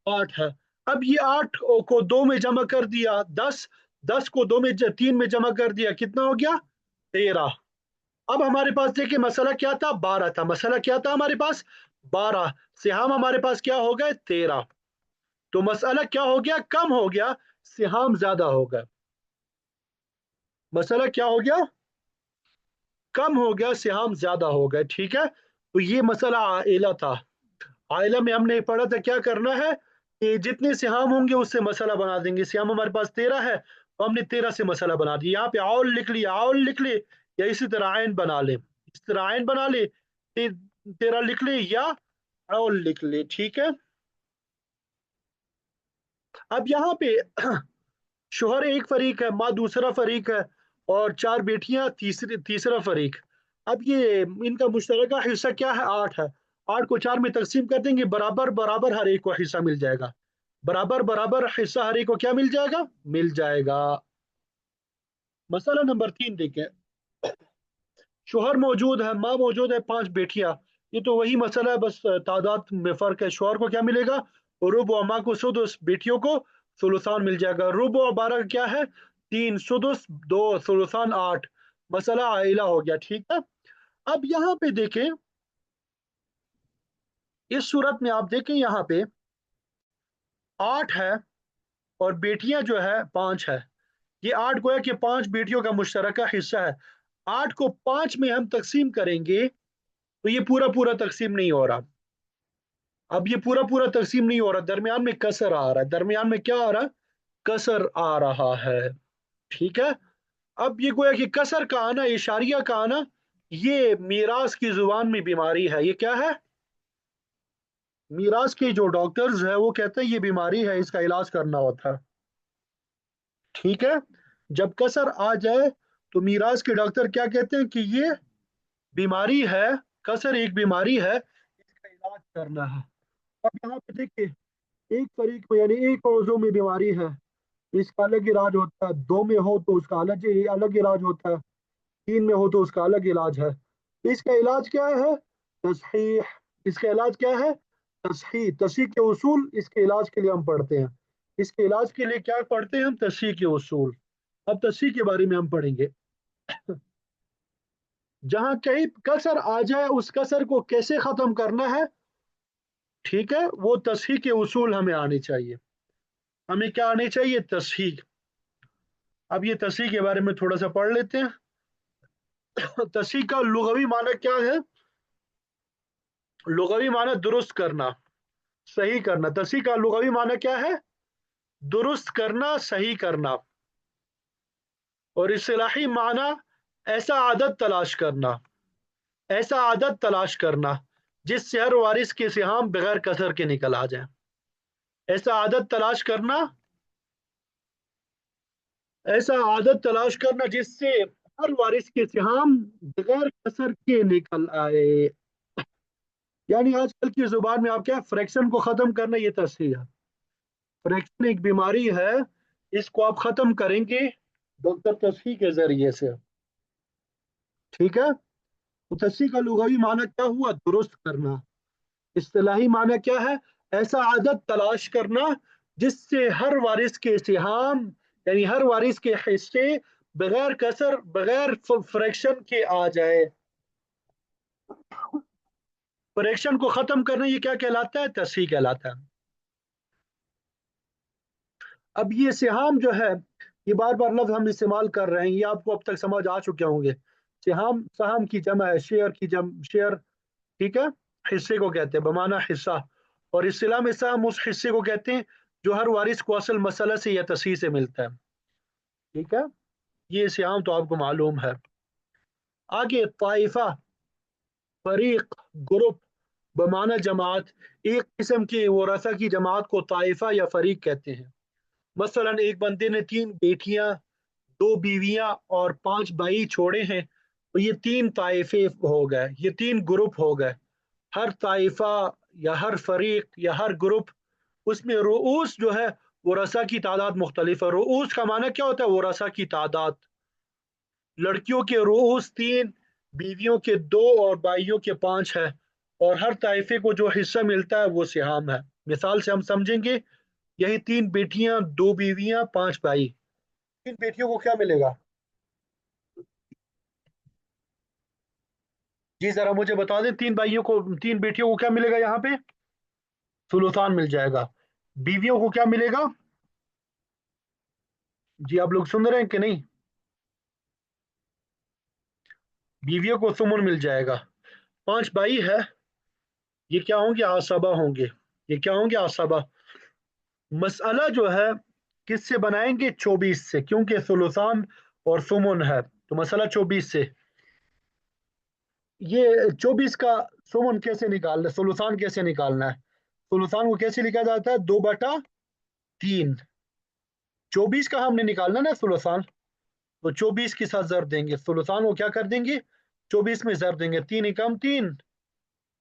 8 है। अब ये 8 को 2 में जमा कर दिया 10, 10 को 2 में 3 में जमा कर दिया कितना हो गया 13। अब हमारे पास देखिए मसला क्या था 12 था, मसला क्या था हमारे पास 12, सिहाम हमारे पास क्या हो गए 13। तो मसला क्या हो गया कम हो गया, सिहाम ज्यादा हो गए। मसला क्या हो गया? कम हो गया, सिहाम ज्यादा हो गए। ठीक है, तो ये मसला आइला था। आइला में हमने पढ़ा था क्या करना है कि जितने सिहाम होंगे उससे मसला बना देंगे। सिहाम हमारे पास 13 है, तो हमने 13 से मसला बना दिया। यहाँ पे आउल लिख लिया, आउल लिख ले, या इसी तरह आयन बना ले, इस तरह आयन बना ले, 13 लिख ले या आउल लिख ले। ठीक है, अब यहाँ पे शोहर एक फरीक है, माँ दूसरा फरीक है, और चार बेटियां तीसरा फरीक। अब ये इनका मुश्तरका हिस्सा क्या है? 8 है। 8 को 4 में तकसीम कर देंगे, बराबर बराबर हर एक को हिस्सा मिल जाएगा। बराबर बराबर हिस्सा हर एक को क्या मिल जाएगा? मिल जाएगा। मसला नंबर 3 देखें। शोहर मौजूद है, माँ मौजूद है, 5 बेटियां। ये तो वही मसला है, बस तादाद में फर्क है। शोहर को क्या मिलेगा? रुब, और माँ को सुदुस, बेटियों को सुलुसान मिल जाएगा। रुब और 12 का क्या है? 3, सुदुस 2, सुलुसान 8। मसला आइला हो गया। ठीक है, अब यहाँ पे देखें, इस सूरत में आप देखें, यहाँ पे 8 है और बेटियां जो है 5 है। ये 8 गोया कि 5 बेटियों का मुश्तरका हिस्सा है। 8 को 5 में हम तकसीम करेंगे तो ये पूरा पूरा तकसीम नहीं हो रहा। अब ये पूरा पूरा तकसीम नहीं हो रहा, दरमियान में कसर आ रहा है। दरमियान में क्या आ रहा है? कसर आ रहा है। ठीक है, अब ये गोया कि कसर का आना, इशारिया का आना, ये मीरास की जुबान में बीमारी है। ये क्या है? मीरास के जो डॉक्टर्स है वो कहते हैं ये बीमारी है, इसका इलाज करना होता है। ठीक है, जब कसर आ जाए तो मीरास के डॉक्टर क्या कहते हैं कि ये बीमारी है, कसर एक बीमारी है, इसका इलाज करना है। अब यहाँ पे देखिए, एक फरीक में यानी एक मौजू में बीमारी है, इसका अलग इलाज होता है। 2 में हो तो उसका अलग अलग इलाज होता है। 3 में हो तो उसका अलग इलाज है। तो इसका इलाज क्या है? तसहीह। इसका इलाज क्या है? तसहीह। तसहीह के उसूल इसके इलाज के लिए हम पढ़ते हैं। इसके इलाज के लिए क्या पढ़ते हैं हम? तसहीह के उसूल। अब तसहीह के बारे में हम पढ़ेंगे। जहां कहीं कसर आ जाए उस कसर को कैसे खत्म करना है, ठीक है, वो तसहीह के उसूल हमें आने चाहिए। हमें क्या आने चाहिए? तसहीह। अब ये तसहीह के बारे में थोड़ा सा पढ़ लेते हैं। तसहीह का लुगवी माना क्या है? लुगवी माना दुरुस्त करना, सही करना। तसहीह का लुगवी माना क्या है? दुरुस्त करना, सही करना। और इस्तिलाही माना ऐसा आदत तलाश करना, ऐसा आदत तलाश करना जिससे हर वारिस के सिहाम बगैर कसर के निकल आ जाए। ऐसा आदत तलाश करना, ऐसा आदत तलाश करना जिससे हर वारिस के सिहाम बगैर कसर के निकल आए। यानी आजकल की जुबान में आप क्या, फ्रैक्शन को खत्म करना, ये तस्हीर है। फ्रैक्शन एक बीमारी है, इसको आप खत्म करेंगे डॉक्टर तस्हीर के जरिए से। ठीक है, तो तस्हीर का लुगावी माना क्या हुआ? दुरुस्त करना। इस्तिलाही माना क्या है? ऐसा आदत तलाश करना जिससे हर वारिस के सिहाम, यानी हर वारिस के हिस्से बगैर कसर, बगैर फ्रैक्शन के आ जाए। फ्रैक्शन को खत्म करना ये क्या कहलाता है? तस्हीह कहलाता है। अब ये सिहाम जो है, ये बार बार लफ्ज हम इस्तेमाल कर रहे हैं, ये आपको अब तक समझ आ चुके होंगे। सिहाम सहाम की जमा है, शेयर की शेयर। ठीक है, हिस्से को कहते हैं, बमाना हिस्सा। और इस्तिलाह में सहाम उस हिस्से को कहते हैं जो हर वारिस को असल मसला से या तस्हीह से मिलता है। ठीक है, ये सिहाम तो आपको मालूम है। आगे ताइफा, फरीक, ग्रुप, बमाना जमात। एक किस्म की वरासा की जमात को ताइफा या फरीक कहते हैं। मसलन एक बंदे ने 3 बेटियां, 2 बीवियां और 5 भाई छोड़े हैं, तो ये 3 ताइफे हो गए, ये 3 ग्रुप हो गए। हर ताइफा या हर फरीक या हर ग्रुप, उसमें रूस जो है वो रसा की तादाद मुख्तलिफ है। रूस का माना क्या होता है? वो रसा की तादाद। लड़कियों के रूस 3, बीवियों के 2 और भाइयों के 5 है। और हर ताइफे को जो हिस्सा मिलता है वो सिहाम है। मिसाल से हम समझेंगे, यही 3 बेटियां, 2 बीवियां, 5 भाई। 3 बेटियों को क्या मिलेगा? जी जरा मुझे बता दें, 3 भाइयों को, 3 बेटियों को क्या मिलेगा यहाँ पे? सुलतान मिल जाएगा। बीवियों को क्या मिलेगा? जी आप लोग सुन रहे हैं कि नहीं? बीवियों को सुमन मिल जाएगा। 5 भाई है, ये क्या होंगे? आसबा होंगे। ये क्या होंगे? आसबा। मसला जो है किससे बनाएंगे? 24 से, क्योंकि सुलुसान और सुमन है, तो मसला 24 से। ये 24 का सुमन कैसे निकालना, सुलुसान कैसे निकालना है? सुलुसान को कैसे लिखा जाता है? 2/3। 24 का हमने निकालना ना सुलुसान, तो 24 के साथ जर देंगे, सुलुसान को क्या कर देंगे? 24 में जर देंगे। 3 एकम 3,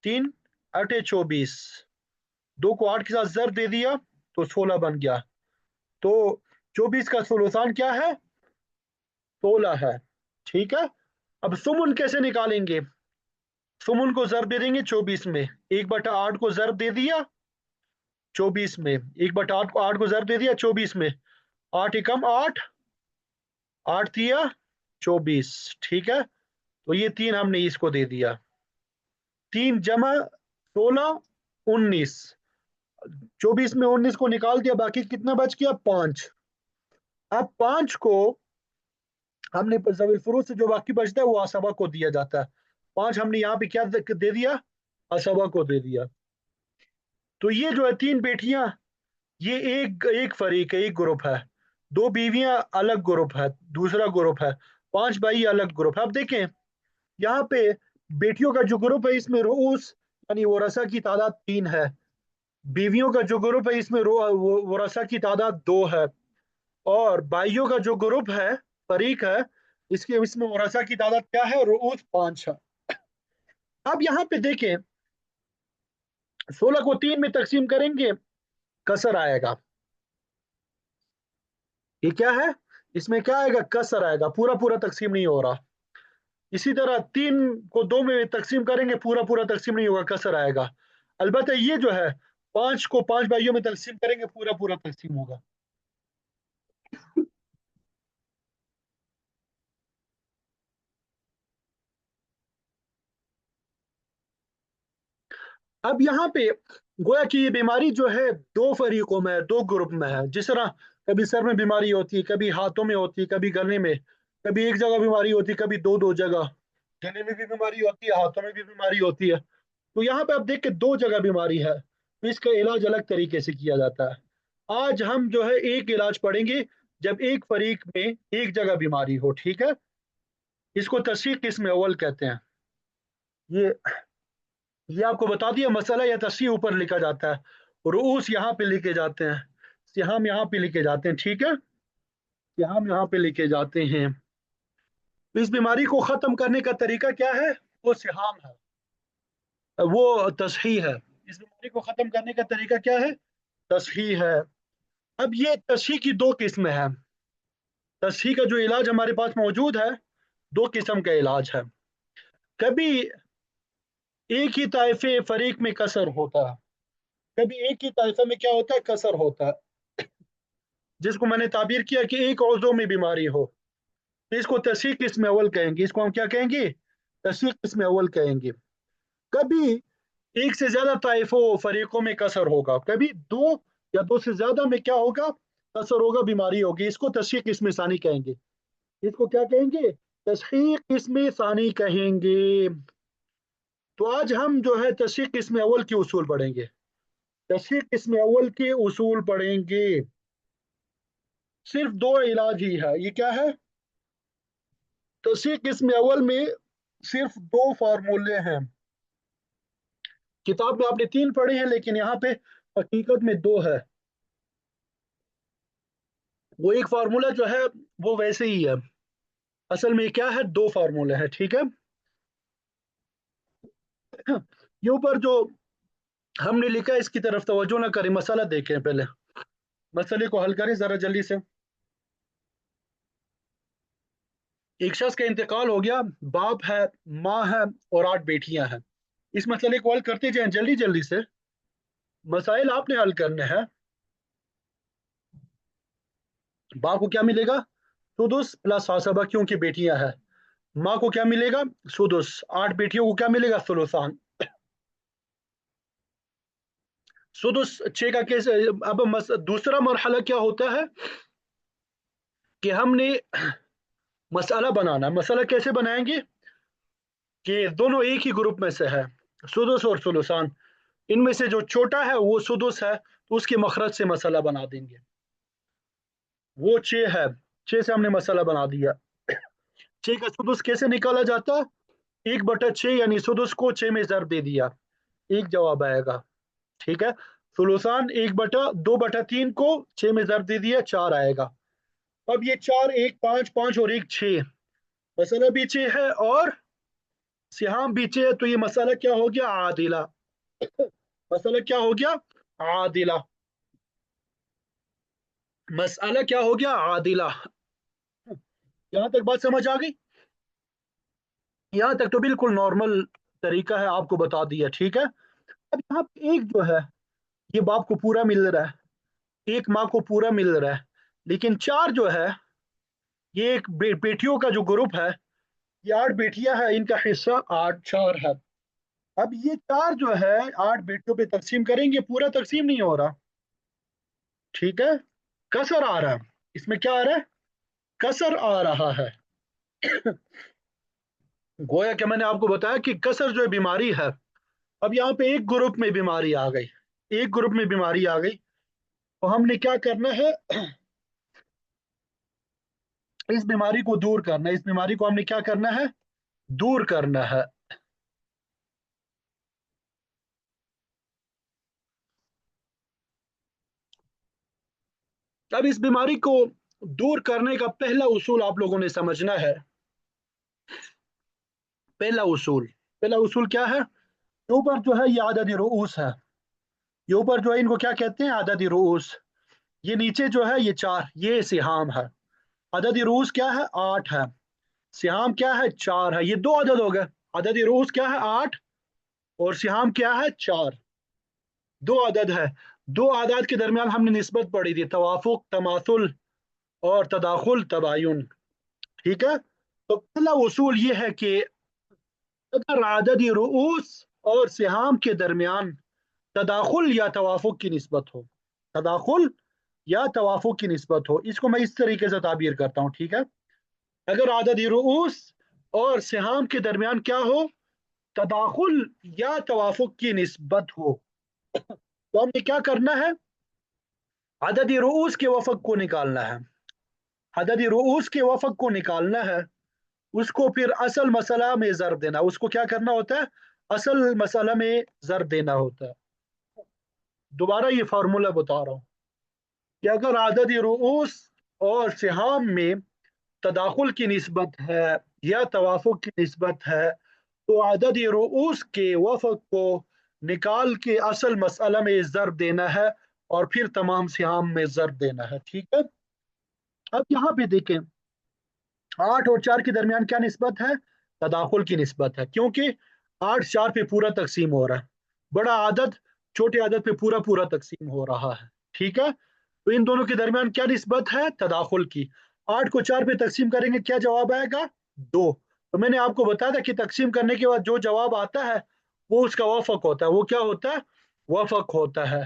3 8 24, 2 को 8 के साथ जर दे दिया तो 16 बन गया। तो 24 का सुलुसान क्या है? 16 है। ठीक है। अब सुमन कैसे निकालेंगे? सुमन को जर दे देंगे 24 में, 1/8 को जर दे दिया 24 में, 1/8 को 8 को जर दे दिया 24 में। 8 एकम 8, 8 तिया 24। ठीक है। तो ये 3 हमने इसको दे दिया। 3 × 16 19। 24 में 19 को निकाल दिया, बाकी कितना बच गया? 5। अब 5 को हमने ज़वील फुरूज से जो बाकी बचता है वो असबा को दिया जाता है। 5 हमने यहाँ पे क्या दे दिया? असबा को दे दिया। तो ये जो है 3 बेटियां, ये एक एक फरीक है, एक ग्रुप है। 2 बीवियां अलग ग्रुप है, दूसरा ग्रुप है। 5 भाई अलग ग्रुप है। अब देखें यहाँ पे बेटियों का जो ग्रुप है इसमें रूस यानी वरसा की तादाद 3 है। बीवियों का जो ग्रुप है इसमें वरसा की तादाद 2 है। और भाइयों का जो ग्रुप है, फरीक है, इसके इसमें वरसा की तादाद क्या है? रूस 5 है। अब यहाँ पे देखें 16 को 3 में तकसीम करेंगे, कसर आएगा। ये क्या है? इसमें क्या आएगा? कसर आएगा, पूरा पूरा तकसीम नहीं हो रहा। इसी तरह 3 को 2 में तकसीम करेंगे, पूरा पूरा तकसीम नहीं होगा, कसर आएगा। अलबत्ता ये जो है 5 को 5 भाइयों में तकसीम करेंगे, पूरा पूरा तकसीम होगा। अब यहाँ पे गोया कि ये बीमारी जो है 2 फरीकों में है, 2 ग्रुप में है। जिस तरह कभी सर में बीमारी होती है, कभी हाथों में होती है, कभी गले में, कभी एक जगह बीमारी होती है, कभी दो दो जगह। गले में भी बीमारी होती है, हाथों में भी बीमारी होती है। तो यहाँ पे आप देख के 2 जगह बीमारी है, तो इसका इलाज अलग तरीके से किया जाता है। आज हम जो है एक इलाज पढ़ेंगे जब एक फरीक में एक जगह बीमारी हो। ठीक है। इसको तशरीह किस्म अव्वल कहते हैं। ये ये आपको बता दिया मसला या तशरीह ऊपर लिखा जाता है, रूस यहाँ पे लिखे जाते हैं, सिहाम यहाँ पे लिखे जाते हैं। ठीक है। सिहाम यहाँ पे लिखे जाते हैं। तो इस बीमारी को खत्म करने का तरीका क्या है? वो सिहाम है, वो तशहीह है। इस बीमारी को खत्म करने का तरीका क्या है? तशहीह है। अब ये तशहीह की 2 किस्में हैं। तशहीह का जो इलाज हमारे पास मौजूद है, 2 किस्म का इलाज है। कभी एक ही ताइफे फरीक में कसर होता है, कभी एक ही ताइफे में क्या होता है? कसर होता है। जिसको मैंने ताबीर किया कि एक औजो में बीमारी हो, तो इसको तशहीह किस्म अव्वल कहेंगे। इसको हम क्या कहेंगे? तशहीह किस्म अव्वल कहेंगे। कभी एक से ज्यादा ताइफों फरीकों में कसर होगा, कभी 2 या 2 से ज्यादा में क्या होगा? कसर होगा, बीमारी होगी। इसको तशहीह किस्म सानी कहेंगे। इसको क्या कहेंगे? तशहीह किस्म सानी कहेंगे। तो आज हम जो है तशरीह किस्म अव्वल के उसूल पढ़ेंगे। तशरीह किस्म अव्वल के उसूल पढ़ेंगे। सिर्फ 2 इलाज ही है। ये क्या है? तशरीह किस्म अव्वल में सिर्फ 2 फार्मूले हैं। किताब में आपने 3 पढ़े हैं, लेकिन यहाँ पे हकीकत में 2 है। वो एक फार्मूला जो है वो वैसे ही है। असल में क्या है? 2 फार्मूले हैं। ठीक है। ये ऊपर जो हमने लिखा है इसकी तरफ तवज्जो ना करें, मसला देखें पहले। मसले को हल करें जरा जल्दी से। एक शख्स का इंतकाल हो गया, बाप है, माँ है और 8 बेटियां हैं। इस मसले को हल करते जाएं जल्दी जल्दी से। मसाइल आपने हल करने हैं। बाप को क्या मिलेगा? सुदुस प्लस आसबा, क्योंकि बेटियां हैं। माँ को क्या मिलेगा? सुदुस। 8 बेटियों को क्या मिलेगा? सुलुसान। सुदुस 6 का केस। अब दूसरा मरहला क्या होता है? कि हमने मसाला बनाना। मसाला कैसे बनाएंगे कि दोनों एक ही ग्रुप में से है, सुदुस और सुलुसान। इनमें से जो छोटा है वो सुदुस है, तो उसके मखरज से मसाला बना देंगे। वो 6 है, 6 से हमने मसाला बना दिया। 6 का सुदुस कैसे निकाला जाता? 1/6 यानी सुदुस को 6 में जर दे दिया, एक जवाब आएगा। ठीक है। सुलुसान 2/3 को 6 में जर दे दिया, 4 आएगा। अब ये 4, एक 5, 5 और एक 6, मसाला भी 6 है और सिहाम भी 6 है, तो ये मसाला क्या हो गया? आदिला। मसाला क्या हो गया? आदिला। मसाला क्या हो गया? आदिला। यहां तक बात समझ आ गई? यहां तक तो बिल्कुल नॉर्मल तरीका है, आपको बता दिया। ठीक है। अब यहाँ पे एक जो है, ये बाप को पूरा मिल रहा है, एक माँ को पूरा मिल रहा है, लेकिन 4 जो है, ये एक बेटियों का जो ग्रुप है, ये 8 बेटियां हैं, इनका हिस्सा 8 4 है। अब ये 4 जो है 8 बेटियों पे तकसीम करेंगे, पूरा तकसीम नहीं हो रहा। ठीक है। कसर आ रहा है, इसमें क्या आ रहा है? कसर आ रहा है। गोया कि मैंने आपको बताया कि कसर जो है बीमारी है। अब यहाँ पे एक ग्रुप में बीमारी आ गई, एक ग्रुप में बीमारी आ गई, तो हमने क्या करना है? इस बीमारी को दूर करना है, इस बीमारी को हमने क्या करना है? दूर करना है। अब इस बीमारी को दूर करने का पहला उसूल आप लोगों ने समझना है। पहला उसूल, पहला उसूल क्या है? ऊपर जो है ये आददी रूस है, ये ऊपर जो है इनको क्या कहते हैं? आददी रूस। ये नीचे जो है ये 4, ये सिहाम है। आददी रूस क्या है? 8 है। सिहाम क्या है? 4 है। ये दो अदद हो गए। आददी रूस क्या है? 8, और सिहाम क्या है? 4। दो अदद है। दो आदाद के दरमियान हमने निस्बत पढ़ी थी, तवाफुक, तमासुल और तदाखुल, तबायुन। ठीक है। तो पहला उसूल ये है कि अगर आददी रूस और सिहाम के दरमियान तदाखुल या तवाफुक की निस्बत हो, तदाखुल या तवाफुक की निस्बत हो, इसको मैं इस तरीके से ताबीर करता हूँ। ठीक है। अगर आददी रूस और सिहाम के दरमियान क्या हो? तदाखुल या तवाफुक की निस्बत हो, तो हमने क्या करना है? अददी रूस के वफक को निकालना है। अददी रूस के वफक को निकालना है, उसको फिर असल मसला में ज़र देना। उसको क्या करना होता है? असल मसला में ज़र देना होता है। दोबारा ये फार्मूला बता रहा हूँ कि अगर अददी रूस और सिहाम में तदाखुल की निस्बत है या तवाफुक की निस्बत है, तो अददी रूस के वफक को निकाल के असल मसला में ज़र देना है, और फिर तमाम सिहाम में ज़र देना है। ठीक है। अब यहाँ पे देखें, 8 और 4 के दरमियान क्या निस्बत है? तदाखुल की निस्बत है, क्योंकि 8 4 पे पूरा तकसीम हो रहा है, बड़ा आदत छोटे आदत पे पूरा पूरा तकसीम हो रहा है। ठीक है। तो इन दोनों के दरमियान क्या निस्बत है? तदाखुल की। 8 को 4 पे तकसीम करेंगे, क्या जवाब आएगा? 2। तो मैंने आपको बताया था कि तकसीम करने के बाद जो जवाब आता है वो उसका वफक होता है। वो क्या होता है? वफक होता है।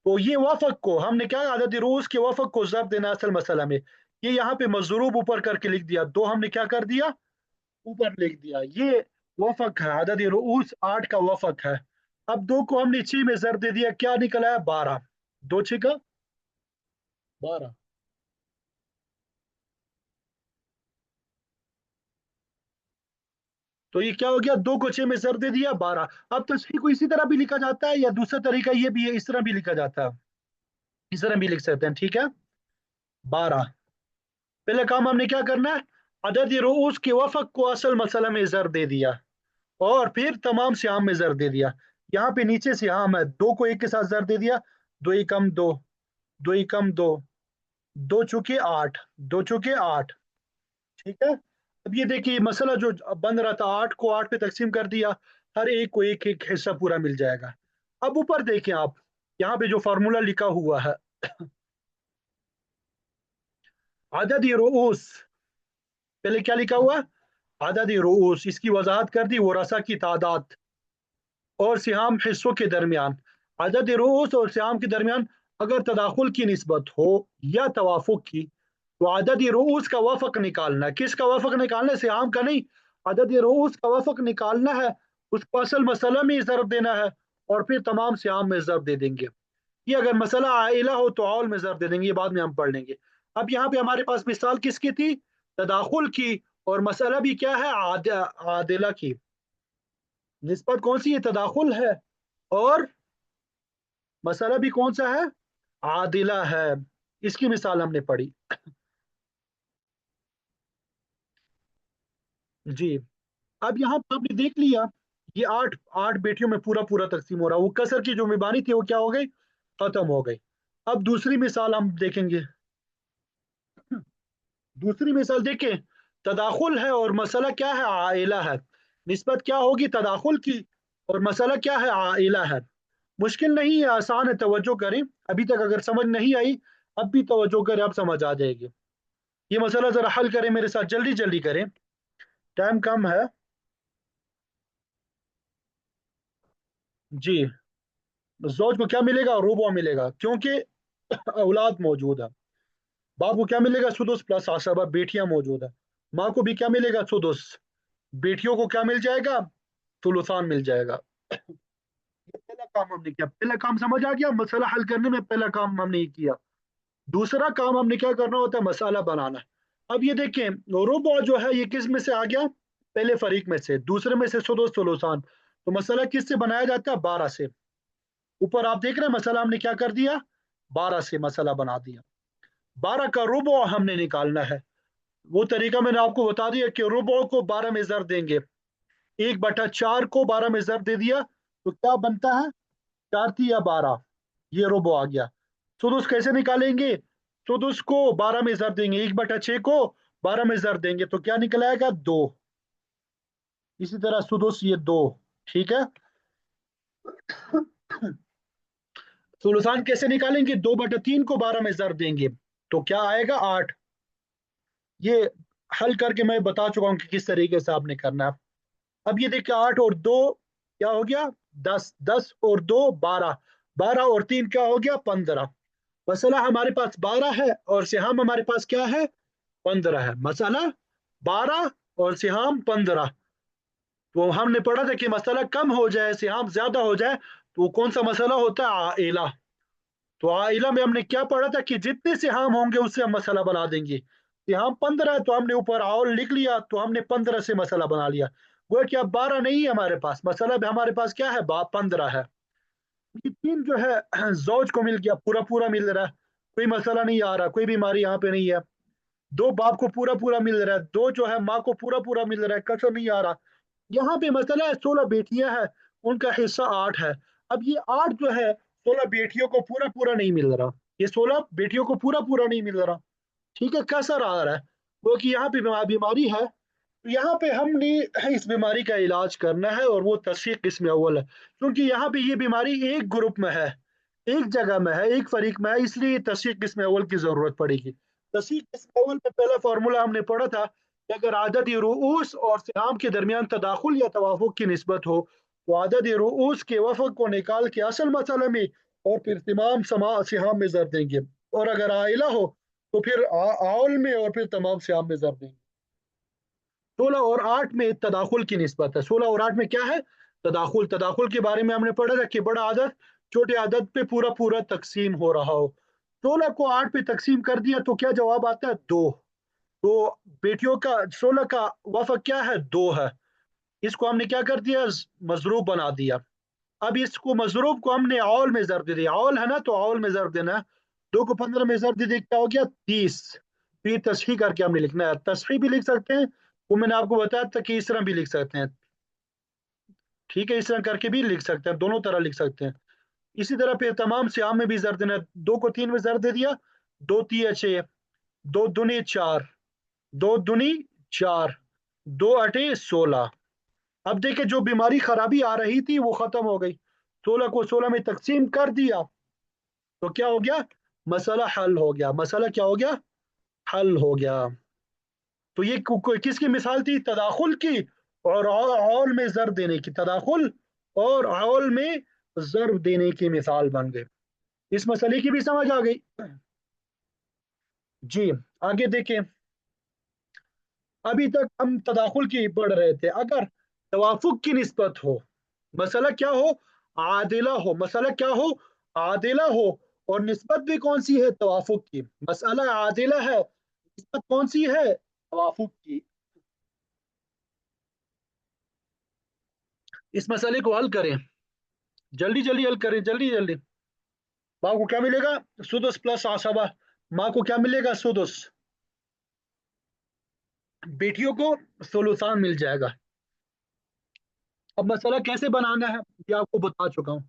तो ये वफक को हमने क्या, आदत रूस के वफक को जब देना असल मसला में। ये यहाँ पे मजरूब ऊपर करके लिख दिया, 2 हमने क्या कर दिया? ऊपर लिख दिया। ये वफक है, अदद रूस 8 का वफक है। अब 2 को हमने 6 में जर दे दिया, क्या निकला है? 12। 2 6 का 12। तो ये क्या हो गया? 2 को 6 में जर दे दिया, 12। अब तस्वीर को इसी तरह भी लिखा जाता है, या दूसरा तरीका ये भी है, इस तरह भी लिखा जाता है, इस तरह भी लिख सकते हैं। ठीक है। 12। पहले काम हमने क्या करना है? अदद रूस के वफक को असल मसला में जर दे दिया, और फिर तमाम सियाम में जर दे दिया। यहाँ पे नीचे सियाम है, 2 को 1 के साथ जर दे दिया, 2 एकम 2, 2 एकम 2, 2 चुके 8, 2 चुके 8। ठीक है। अब ये देखिए मसला जो बन रहा था, 8 को 8 पे तकसीम कर दिया, हर एक को एक एक हिस्सा पूरा मिल जाएगा। अब ऊपर देखें आप, यहाँ पे जो फार्मूला लिखा हुआ है, अदद रूस, पहले क्या लिखा हुआ? अदद रूस, इसकी वजाहत कर दी, वो रसा की तादाद और सिहाम हिस्सों के दरमियान। अदद रूस और सिहाम के दरमियान अगर तदाखुल की निस्बत हो या तवाफुक की, तो अदद रूस का वफक निकालना है। किसका वफक निकालना है? सिहाम का नहीं, अदद रूस का वफक निकालना है। उसको असल मसला में ज़रब देना है और फिर तमाम सिहाम में ज़रब दे देंगे। ये अगर मसला आइला हो तो औल में ज़रब दे देंगे, ये बाद में हम पढ़ लेंगे। अब यहाँ पे हमारे पास मिसाल किसकी थी? तदाखुल की। और मसला भी क्या है? आदिला की। निस्बत कौन सी है? तदाखुल है। और मसला भी कौन सा है? आदिला है। इसकी मिसाल हमने पढ़ी। जी। अब यहाँ पे आपने देख लिया, ये आठ आठ बेटियों में पूरा पूरा तकसीम हो रहा है। वो कसर की जो मेबानी थी वो क्या हो गई? खत्म हो गई। अब दूसरी मिसाल हम देखेंगे। दूसरी मिसाल देखें, तदाखुल है और मसला क्या है? आइला है। निस्बत क्या होगी? तदाखुल की। और मसला क्या है? आइला है। मुश्किल नहीं है, आसान है, तवज्जो करें। अभी तक अगर समझ नहीं आई, अब भी तवज्जो करें, अब समझ आ जाएगी। ये मसला जरा हल करें मेरे साथ, जल्दी जल्दी करें, टाइम कम है। जी। जोज को क्या मिलेगा? रुबा मिलेगा, क्योंकि औलाद मौजूद है। बाप को क्या मिलेगा? सुदुस प्लस आसबा, बेटियां मौजूद है। माँ को भी क्या मिलेगा? सुदुस। बेटियों को क्या मिल जाएगा? सुलुसान मिल जाएगा। ये पहला काम हमने किया, पहला काम समझ आ गया, मसला हल करने में पहला काम हमने ये किया। दूसरा काम हमने क्या करना होता है? मसाला बनाना। अब ये देखें, रुबा जो है ये किस में से आ गया? पहले फरीक में से। दूसरे में से सुदुस सुलुसान। तो मसला किस से बनाया जाता है? 12 से। ऊपर आप देख रहे हैं मसला हमने क्या कर दिया? 12 से मसला बना दिया। 12 का रुबो हमने निकालना है। वो तरीका मैंने आपको बता दिया कि रुबो को 12 में जर देंगे। 1/4 को 12 में जर दे दिया तो क्या बनता है? 4 या 12, ये रुबो आ गया। सुदुस कैसे निकालेंगे? सुदुस को 12 में जर देंगे, 1/6 को 12 में जर देंगे तो क्या निकल आएगा? 2। इसी तरह सुदुस ये 2। ठीक है। सुलसान कैसे निकालेंगे? 2/3 को 12 में जर देंगे तो क्या आएगा? 8। ये हल करके मैं बता चुका हूं कि किस तरीके से आपने करना है। अब ये देखिए, 8 और 2 क्या हो गया? 10। 10 और 2 12। 12 और 3 क्या हो गया? 15। मसला हमारे पास 12 है और सिहाम हमारे पास क्या है? 15 है। मसला 12 और सिहाम 15। तो हमने पढ़ा था कि मसला कम हो जाए, सिहाम ज्यादा हो जाए, तो कौन सा मसला होता है? आइला। तो आइला में हमने क्या पढ़ा था कि जितने सिहाम होंगे उससे हम मसला बना देंगे। सिहाम 15 है तो हमने ऊपर आउल लिख लिया, तो हमने 15 से मसला बना लिया। वो कि अब 12 नहीं है हमारे पास, मसला भी हमारे पास क्या है? 15 है। ये तीन जो है जौज को मिल गया, पूरा पूरा मिल रहा है, कोई मसला नहीं आ रहा, कोई बीमारी यहाँ पे नहीं है। दो बाप को पूरा पूरा मिल रहा है, दो जो है माँ को पूरा पूरा मिल रहा है, कसर नहीं आ रहा। यहाँ पे मसला है 16 बेटियां हैं, उनका हिस्सा 8 है। अब ये 8 जो है 16 बेटियों को पूरा पूरा नहीं मिल रहा, ये 16 बेटियों को पूरा पूरा नहीं मिल रहा। ठीक है, कसर आ रहा है। वो कि यहाँ पे बीमारी है, तो यहाँ पे हमने इस बीमारी का इलाज करना है और वो तस्हीक किस्म अव्वल है। क्योंकि यहाँ पे ये बीमारी एक ग्रुप में है, एक जगह में है, एक फरीक में है, इसलिए तस्हीक किस्म अव्वल की जरूरत पड़ेगी। तस्हीक किस्म अव्वल में पहला फार्मूला हमने पढ़ा था कि अगर आदद रूस और सिहाम के दरमियान तदाखुल या तवाफुक की निस्बत हो तो आदद रूस के वफक को निकाल के असल मसले में और फिर तमाम सिहाम में जर देंगे। और अगर आइला हो तो फिर आउल में और फिर तमाम सिहाम में जर देंगे। 16 और 8 में तदाखुल की निस्बत है। 16 और 8 में क्या है? तदाखुल। तदाखुल के बारे में हमने पढ़ा था कि बड़ा आदत छोटे आदत पे पूरा पूरा तकसीम हो रहा हो। 16 को 8 पे तकसीम कर दिया तो क्या जवाब आता है? 2। तो बेटियों का 16 का वफक क्या है? 2 है। इसको हमने क्या कर दिया? मजरूब बना दिया। अब इसको मजरूब को हमने औल में जर दे दिया, औल है ना तो औल में जर देना है। 2 को 15 में जर दे दिया, क्या हो गया? 30। तो ये तस्हीह करके हमने लिखना है, तस्हीह भी लिख सकते हैं, वो मैंने आपको बताया था कि इस तरह भी लिख सकते हैं। ठीक है, इस तरह करके भी लिख सकते हैं, दोनों तरह लिख सकते हैं। इसी तरह पे तमाम सियाम में भी जर देना है। 2 को 3 में जर दे दिया, 2 3 6, 2 दूनी 4, 2 दूनी 4, 2 8 16। अब देखिए, जो बीमारी खराबी आ रही थी वो खत्म हो गई। 16 को 16 में तकसीम कर दिया तो क्या हो गया? मसला हल हो गया। मसला क्या हो गया? हल हो गया। तो ये किसकी मिसाल थी? तदाखुल की और औल में जर देने की। तदाखुल और औल में जर देने की मिसाल बन गई। इस मसले की भी समझ आ गई। जी, आगे देखें। अभी तक हम तदाखुल की पढ़ रहे थे। अगर तवाफुक की निस्बत हो, मसला क्या हो, आदिला हो, मसला क्या हो, आदिला हो, और निस्बत भी कौन सी है, तवाफुक की। मसला आदिला है, निस्बत कौन सी है, तवाफुक की। इस मसले को हल करें, जल्दी जल्दी हल करें, जल्दी जल्दी। माँ को क्या मिलेगा, सुदस प्लस आसबा। माँ को क्या मिलेगा, सुदस। बेटियों को सुलुसान मिल जाएगा। अब मसला कैसे बनाना है ये आपको बता चुका हूँ।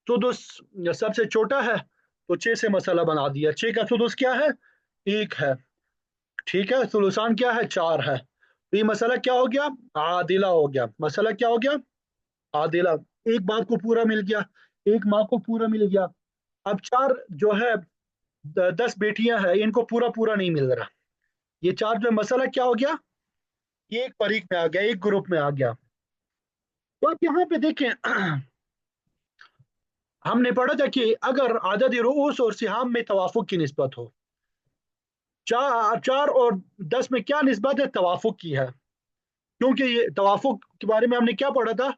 सुदुस सबसे छोटा है, तो 6 से मसला बना दिया। 6 का सुदुस क्या है, 1 है। ठीक है, सुलुसान क्या है, 4 है। तो ये मसला क्या हो गया, आदिला हो गया। मसला क्या हो गया, आदिला। एक बाप को पूरा मिल गया, एक माँ को पूरा मिल गया। अब 4 जो है 10 बेटियां हैं, इनको पूरा पूरा नहीं मिल रहा। ये 4 जो मसला क्या हो गया, ये एक फरीक में आ गया, एक ग्रुप में आ गया। तो आप यहाँ पे देखें, हमने पढ़ा था कि अगर आदद रूस और सिहाम में तवाफुक की निस्बत हो, 4 और 10 में क्या निस्बत है, तवाफुक की है। क्योंकि ये तवाफुक के बारे में हमने क्या पढ़ा था,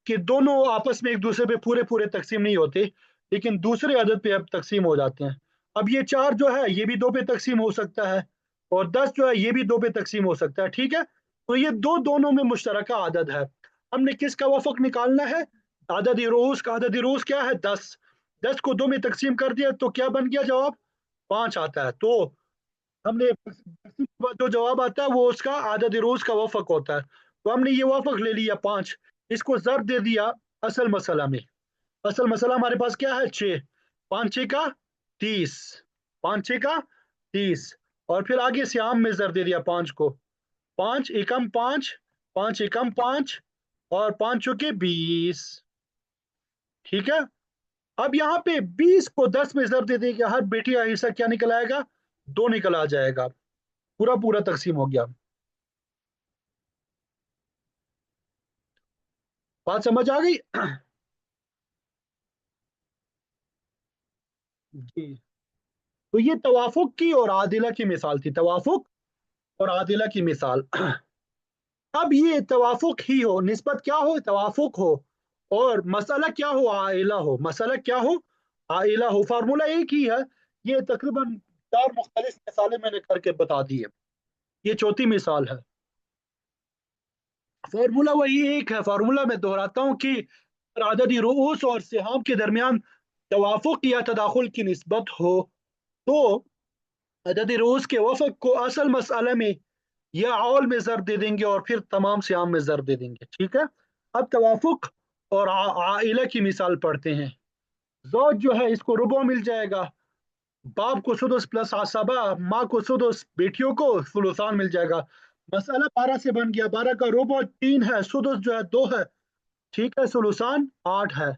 कि दोनों आपस में एक दूसरे पे पूरे पूरे तकसीम नहीं होते, लेकिन दूसरे अदद पे अब तकसीम हो जाते हैं। अब ये 4 जो है ये भी 2 पे तकसीम हो सकता है, और 10 जो है ये भी 2 पे तकसीम हो सकता है। ठीक है, तो ये दो दोनों में मुश्तरका आदद है। हमने किसका वफक निकालना है, आदद रोज का। आदद रोज क्या है, 10। 10 को 2 में तकसीम कर दिया तो क्या बन गया जवाब, 5 आता है। तो हमने जो जवाब आता है वो उसका आदद रोज का वफक होता है। तो हमने ये वफक ले लिया 5, इसको जर दे दिया असल मसला में। असल मसला हमारे पास क्या है, 6। 5 6 का 30, 5 6 का 30। और फिर आगे से आम में जर दे दिया 5 को। 5 एकम 5, 5 एकम 5, और 5 चौके 20। ठीक है, अब यहाँ पे 20 को 10 में जर दे देगा, हर बेटी का हिस्सा क्या निकल आएगा, 2 निकल आ जाएगा। पूरा पूरा तकसीम हो गया। बात समझ आ गई। जी, तो ये तवाफुक की और आदिला की मिसाल थी, तवाफुक और आदिला की मिसाल। अब ये तवाफुक ही हो, निस्बत क्या हो, तवाफुक हो, और मसला क्या हो, आइला हो। मसला क्या हो, आइला हो। फार्मूला एक ही है। ये तकरीबन 4 मुख्तलिफ मिसालें मैंने करके बता दी है, ये चौथी मिसाल है। फार्मूला वही एक है। फार्मूला मैं दोहराता हूँ कि अददी रूस और सिहाम के दरमियान तवाफुक या तदाखुल की निस्बत हो, तो अददी रूस के वफक को असल मसला में या औल में जर दे देंगे, और फिर तमाम सियाम में जर दे देंगे। ठीक है, अब तवाफुक और आइला की मिसाल पढ़ते हैं। जौज जो है इसको रुबो मिल जाएगा, बाप को सुदस प्लस आसबा, माँ को सुदस, बेटियों को सुलुसान मिल जाएगा। मसाला 12 से बन गया, 12 का रुबो 3 है, सुदस जो है 2 है। ठीक है, सुलुसान 8 है।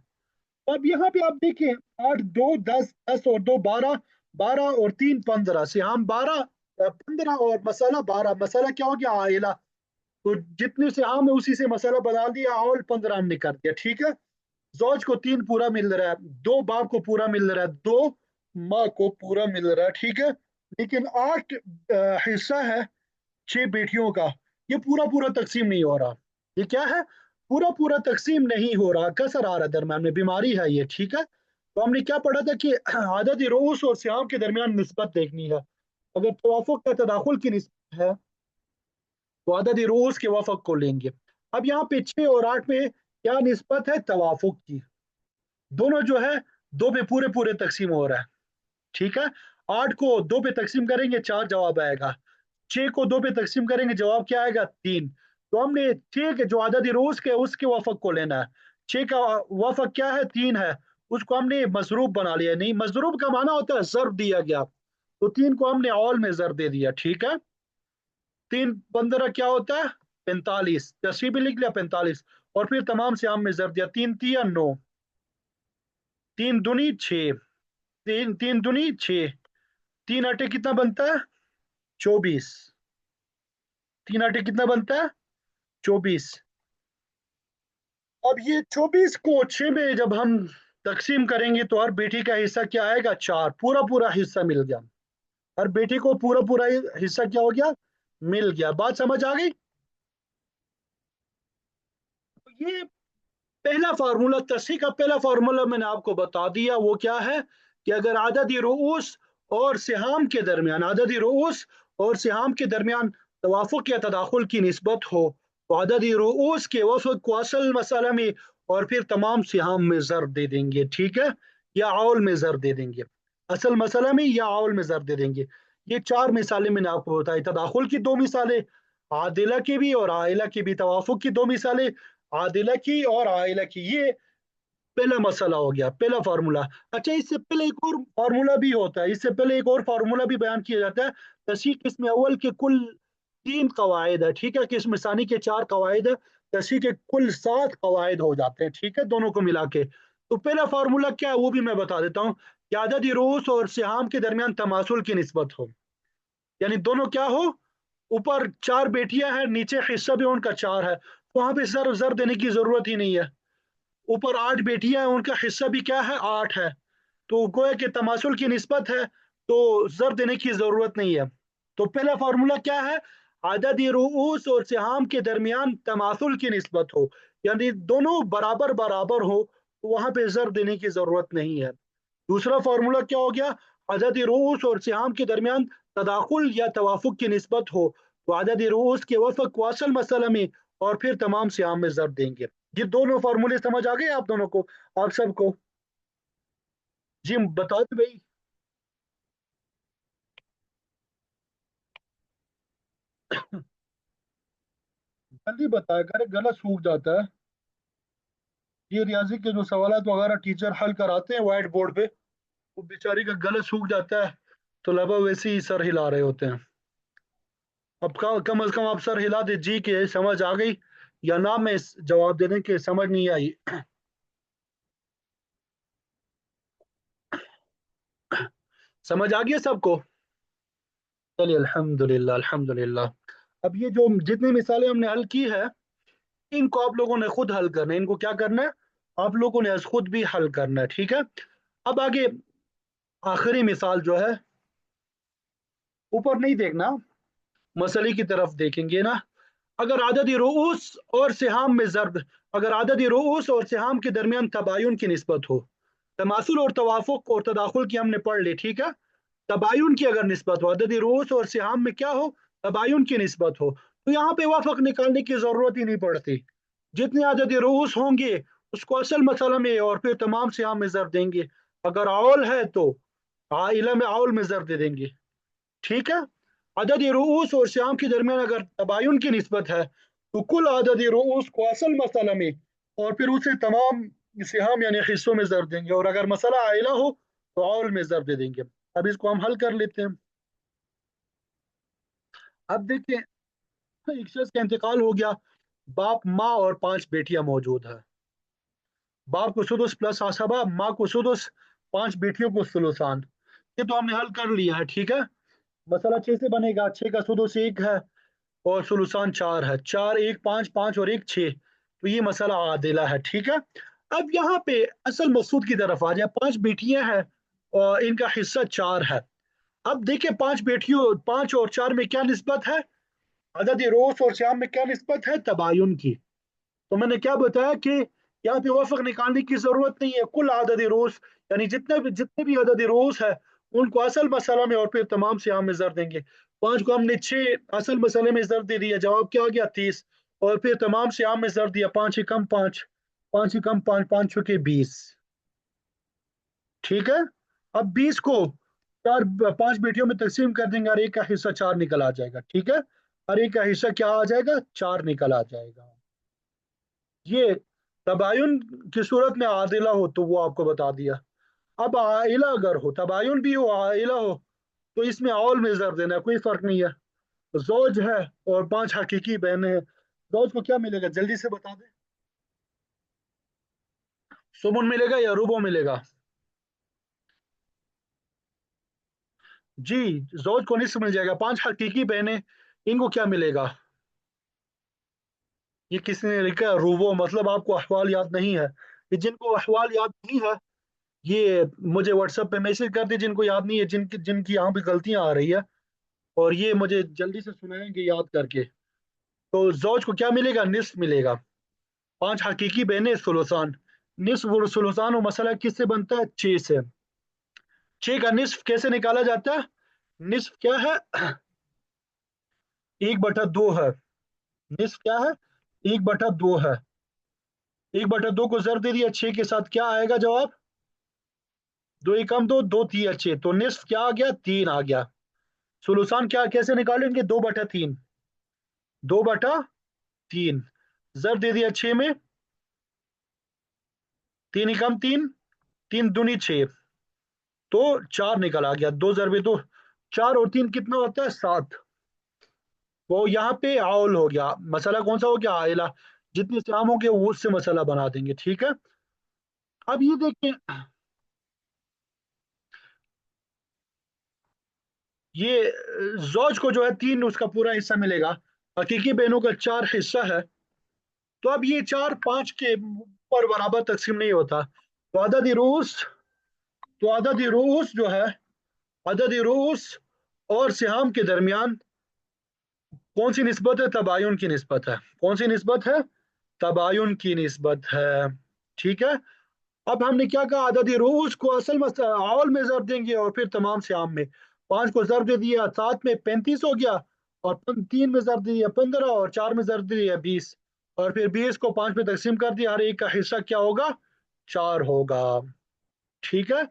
अब यहाँ पे आप देखिए, 8 2 10, 10 और 2 12, 12 और 3 15, सियाम 12, 15 और मसाला 12। मसाला क्या हो गया, आइला। तो जितने से आम है उसी से मसाला बना दिया, और 15 हमने कर दिया। ठीक है, जौज को 3 पूरा मिल रहा है, 2 बाप को पूरा मिल रहा है, 2 माँ को पूरा मिल रहा है। ठीक है, लेकिन 8 हिस्सा है 6 बेटियों का, ये पूरा पूरा तकसीम नहीं हो रहा। ये क्या है, पूरा पूरा तकसीम नहीं हो रहा, कसर आ रहा है दरम्यान में, बीमारी है ये। ठीक है, तो हमने क्या पढ़ा था कि आदत रोस और सियाम के दरमियान निस्बत देखनी है। अगर तवाफुक का तदाखुल की निस्बत है, तो अदद रोज के वफक को लेंगे। अब यहाँ पे 6 और 8 में क्या निस्बत है, तवाफुक की। दोनों जो है 2 पे पूरे पूरे तकसीम हो रहा है। ठीक है, 8 को 2 पे तकसीम करेंगे 4 जवाब आएगा, 6 को 2 पे तकसीम करेंगे जवाब क्या आएगा, 3। तो हमने 6 के जो अदद रोज के उसके वफक को लेना है। 6 का वफक क्या है, 3 है, उसको हमने मजरूब बना लिया। नहीं, मजरूब का माना होता है जर दिया गया, तो 3 को हमने ऑल में जर दे दिया। ठीक है, 3 15 क्या होता है, 45, तस्वीर भी लिख लिया 45, और फिर तमाम से आम में जर दिया। 3 तिया 9, 3 दुनी 6, 3 3 दुनी 6, 3 अटे कितना बनता है, 24। 3 अटे कितना बनता है, 24। अब ये 24 को 6 में जब हम तकसीम करेंगे तो हर बेटी का हिस्सा क्या आएगा, 4। पूरा पूरा हिस्सा मिल गया। हर बेटी को पूरा पूरा हिस्सा क्या हो गया, मिल गया। बात समझ आ गई। तो ये पहला फार्मूला, तस्हीह का पहला फार्मूला मैंने आपको बता दिया। वो क्या है कि अगर आददी रूस और सिहाम के दरमियान, आददी रूस और सिहाम के दरमियान तवाफुक या तदाखुल की निस्बत हो, तो आददी रूस के वफक को असल मसला में और फिर तमाम सिहाम में ज़र दे देंगे, ठीक है, या आउल में ज़र दे देंगे। असल मसला में या आउल में ज़र दे देंगे। ये चार मिसालें मैंने आपको बताई, तदाखुल की दो मिसालें, आदिला की भी और आइला की भी, तवाफुक की दो मिसालें, आदिला की और आइला की। ये पहला मसला हो गया, पहला फार्मूला। अच्छा, इससे पहले एक और फार्मूला भी होता है, इससे पहले एक और फार्मूला भी बयान किया जाता है। तस्हीह किस्म अव्वल के कुल तीन कवायद है, ठीक है, किस्म सानी के चार कवायद है, तस्हीह के कुल सात कवायद हो जाते हैं, ठीक है, दोनों को मिला के। तो पहला फार्मूला क्या है वो भी मैं बता देता हूँ कि आदद रूस और सिहाम के दरमियान तमासुल की निस्बत हो, यानी दोनों क्या हो, ऊपर चार बेटियां हैं, नीचे हिस्सा भी उनका चार है, तो वहां पे सर जर देने की जरूरत ही नहीं है। ऊपर आठ बेटियां हैं, उनका हिस्सा भी क्या है, आठ है, तो गोया के तमासुल की निस्बत है, तो जर देने की जरूरत नहीं है। तो पहला फार्मूला क्या है, आदद रूस और सिहाम के दरमियान तमासुल की निस्बत हो, यानी दोनों बराबर बराबर हो, तो वहां पे जर देने की जरूरत नहीं है। दूसरा फार्मूला क्या हो गया, आदद रूस और सिहाम के दरमियान तदाखुल या तवाफुक की निस्बत हो, तो आदद रूस के वफक को असल मसला में और फिर तमाम सिहाम में जर देंगे। ये दोनों फार्मूले समझ आ गए आप दोनों को, आप सबको? जी बता दो भाई। जल्दी बताया करे, गला सूख जाता है। ये रियाजी के जो सवाल वगैरह टीचर हल कराते हैं व्हाइट बोर्ड पे, वो बेचारी का गला सूख जाता है, तो लबा वैसे ही सर हिला रहे होते हैं। अब कम अज कम आप सर हिला दे जी के समझ आ गई, या ना में जवाब देने के समझ नहीं आई। समझ आ गया सबको? चलिए, अल्हम्दुलिल्लाह अल्हम्दुलिल्लाह। अब ये जो जितनी मिसालें हमने हल की है, इनको आप लोगों ने खुद हल करना है, इनको क्या करना है, आप लोगों ने खुद भी हल करना है, ठीक है। अब आगे आखिरी मिसाल जो है, ऊपर नहीं देखना, मसले की तरफ देखेंगे ना। अगर आददी रूस और सिहाम में जर्ब, अगर आददी रूस और सिहाम के दरमियान तबायुन की निस्बत हो, तमासुल और तवाफुक और तदाखुल की हमने पढ़ ली, ठीक है। तबायुन की अगर निस्बत हो, अददी रूस और सिहाम में क्या हो, तबायुन की निस्बत हो, तो यहाँ पे वफक निकालने की जरूरत ही नहीं पड़ती। जितने अददी रूस होंगे उसको असल मसला में और फिर तमाम सिहाम में जर देंगे। अगर आउल है तो आइला में आउल में जर दे देंगे, ठीक है। अदद रूस और श्याम के दरमियान अगर तबायुन की निस्बत है, तो कुल अदद रूस को असल मसला में और फिर उसे तमाम सिहाम यानी हिस्सों में जर देंगे, और अगर मसला आयला हो तो औल में जर दे देंगे। अब इसको हम हल कर लेते हैं। अब देखिए, एक शख्स का इंतकाल हो गया, बाप माँ और पांच बेटियां मौजूद है। बाप को सुदुस प्लस आसबा, माँ को सुदुस, पांच बेटियों को सुलुसान। ये तो हमने हल कर लिया है, ठीक है। मसला छह से बनेगा, छह का सुदुस एक है और सुलूसान चार है, चार एक पांच, पांच और एक छः, तो ये मसला आदिला है, ठीक है। अब यहाँ पे असल मकसूद की तरफ आ जाए, पांच बेटियां हैं और इनका हिस्सा चार है। अब देखिए, पांच बेटियों, पांच और चार में क्या निस्बत है, अदद रोस और श्याम में क्या निस्बत है, तबायुन की। तो मैंने क्या बताया कि यहाँ पे वफक निकालने की जरूरत नहीं है, कुल आदद रोस, यानी जितने भी अदद रोस है उनको असल मसला में और फिर तमाम से हम में जर देंगे। पांच को हमने छह असल मसले में जर दे दिया, जवाब क्या आ गया, 30, और फिर तमाम से आम में जर दिया, पांच ही कम पांच, पांच ही कम पांच, पांच छुके 20, ठीक है। अब 20 को चार, पांच बेटियों में तकसीम कर देंगे और एक का हिस्सा चार निकल आ जाएगा, ठीक है। और एक का हिस्सा क्या आ जाएगा, चार निकल आ जाएगा। ये तबायुन की सूरत में आदिला हो तो वो आपको बता दिया। अब आइला अगर हो, तबायुन भी हो आइला हो, तो इसमें औल में जर देना है, कोई फर्क नहीं है। जोज है और पांच हकीकी बहनें हैं, जोज को क्या मिलेगा जल्दी से बता दे। सुमन मिलेगा या रुबो मिलेगा? जी, जोज को निस्फ मिल जाएगा। पांच हकीकी बहनें, इनको क्या मिलेगा? ये किसने लिखा है रुबो, मतलब आपको अहवाल याद नहीं है। ये जिनको अहवाल याद नहीं है, یہ مجھے واٹس ایپ پہ میسج کر دیں جن کو یاد نہیں ہے، جن کی یہاں پہ غلطیاں آ رہی ہے، اور یہ مجھے جلدی سے سنائیں گے یاد کر کے۔ تو زوج کو کیا ملے گا؟ نصف ملے گا۔ پانچ حقیقی بہنیں ثلثان، نصف و ثلثان و مسئلہ کس سے بنتا ہے؟ 6 سے۔ 6 کا نصف کیسے نکالا جاتا ہے؟ نصف کیا ہے؟ 1/2 ہے۔ نصف کیا ہے؟ 1/2 ہے۔ 1/2 کو ضرب دے دیا 6 کے ساتھ، کیا آئے گا جواب؟ 2 × 2 2 3 6، تو نصف کیا آ گیا؟ 3 آ گیا۔ ثلثان کیا کیسے نکالیں گے؟ 2/3، 2/3 ضرب دے دیا 6 میں، 3 × 3 3 دونی 6، تو 4 نکل آ گیا۔ 2 ضرب 2 4 اور 3 کتنا ہوتا ہے؟ 7۔ وہ یہاں پہ عول ہو گیا، مسئلہ کون سا ہو گیا؟ عائلہ۔ جتنے سیام ہوں گے وہ اس سے مسئلہ بنا دیں گے، ٹھیک ہے؟ اب یہ دیکھیں، یہ زوج کو جو ہے 3 اس کا پورا حصہ ملے گا، حقیقی بہنوں کا 4 حصہ ہے، تو اب یہ 4 5 کے پر برابر تقسیم نہیں ہوتا، تو عدد رؤوس جو ہے، عدد رؤوس اور سہام کے درمیان کون سی نسبت ہے؟ تباین کی نسبت ہے۔ کون سی نسبت ہے؟ تباین کی نسبت ہے، ٹھیک ہے؟ اب ہم نے کیا کہا؟ عدد رؤوس کو اصل اول میں ضرب دیں گے اور پھر تمام سیام میں۔ 5 کو ضرب دے دیا 7 میں، 35 ہو گیا، اور 3 میں ضرب دے دیا 15، اور 4 میں ضرب دے دیا 20، اور پھر 20 کو 5 میں تقسیم کر دیا، ہر ایک کا حصہ کیا ہوگا؟ 4 ہوگا، ٹھیک ہے؟